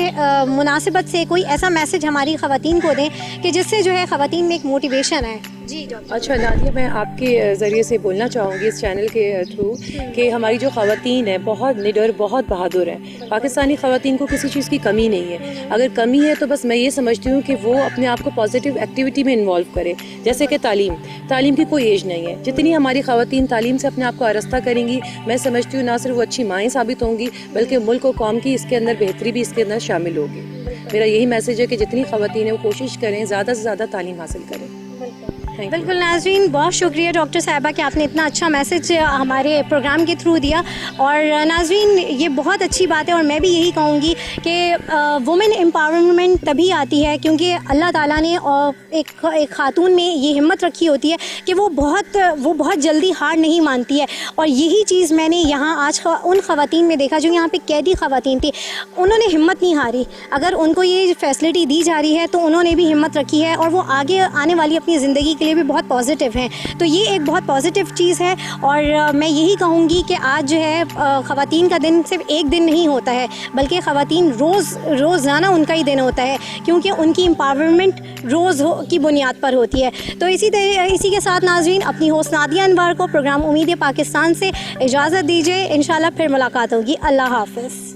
मुनासिबत से कोई ऐसा मैसेज हमारी ख़वातीन को दें कि जिससे जो है ख़वातीन में एक मोटिवेशन आए। जी डॉक्टर। अच्छा नादिया, मैं आपके ज़रिए से बोलना चाहूँगी इस चैनल के थ्रू कि हमारी जो ख़वातीन है बहुत निडर, बहुत बहादुर हैं। पाकिस्तानी ख़वातीन को किसी चीज़ की कमी नहीं है। अगर कमी है तो बस मैं ये समझती हूँ कि वो अपने आप को पॉजिटिव एक्टिविटी में इन्वॉल्व करें, जैसे कि तालीम की कोई एज नहीं है। जितनी हमारी ख़वातीन तालीम से अपने आप को आरास्ता करेंगी, मैं समझती हूँ ना सिर्फ वो अच्छी माएँ साबित होंगी बल्कि मुल्क और कौम की इसके अंदर बेहतरी भी इसके अंदर शामिल होगी। मेरा यही मैसेज है कि जितनी ख़वातीन है वो कोशिश करें ज़्यादा से ज़्यादा तालीम हासिल करें। बिल्कुल नाज़रीन, बहुत शुक्रिया डॉक्टर साहिबा कि आपने इतना अच्छा मैसेज हमारे प्रोग्राम के थ्रू दिया। और नाज़रीन, ये बहुत अच्छी बात है और मैं भी यही कहूँगी कि वुमेन एम्पावरमेंट तभी आती है क्योंकि अल्लाह ताला ने एक ख़ातून में ये हिम्मत रखी होती है कि वो बहुत जल्दी हार नहीं मानती है। और यही चीज़ मैंने यहाँ आज उन ख़वातीन में देखा जो यहाँ पे कैदी ख़वातीन थी, उन्होंने हिम्मत नहीं हारी। अगर उनको ये फैसिलिटी दी जा रही है तो उन्होंने भी हिम्मत रखी है और वो आगे आने वाली अपनी ज़िंदगी के लिए भी बहुत पॉजिटिव हैं। तो ये एक बहुत पॉजिटिव चीज़ है। और मैं यही कहूँगी कि आज जो है ख़वातीन का दिन सिर्फ एक दिन नहीं होता है बल्कि ख़वातीन रोज़ाना उनका ही दिन होता है क्योंकि उनकी एम्पावरमेंट रोज़ की बुनियाद पर होती है। तो इसी के साथ नाज़रीन, अपनी होस्ट नादिया अनवर को प्रोग्राम उम्मीद पाकिस्तान से इजाज़त दीजिए। इंशाल्लाह फिर मुलाकात होगी। अल्लाह हाफ़िज़।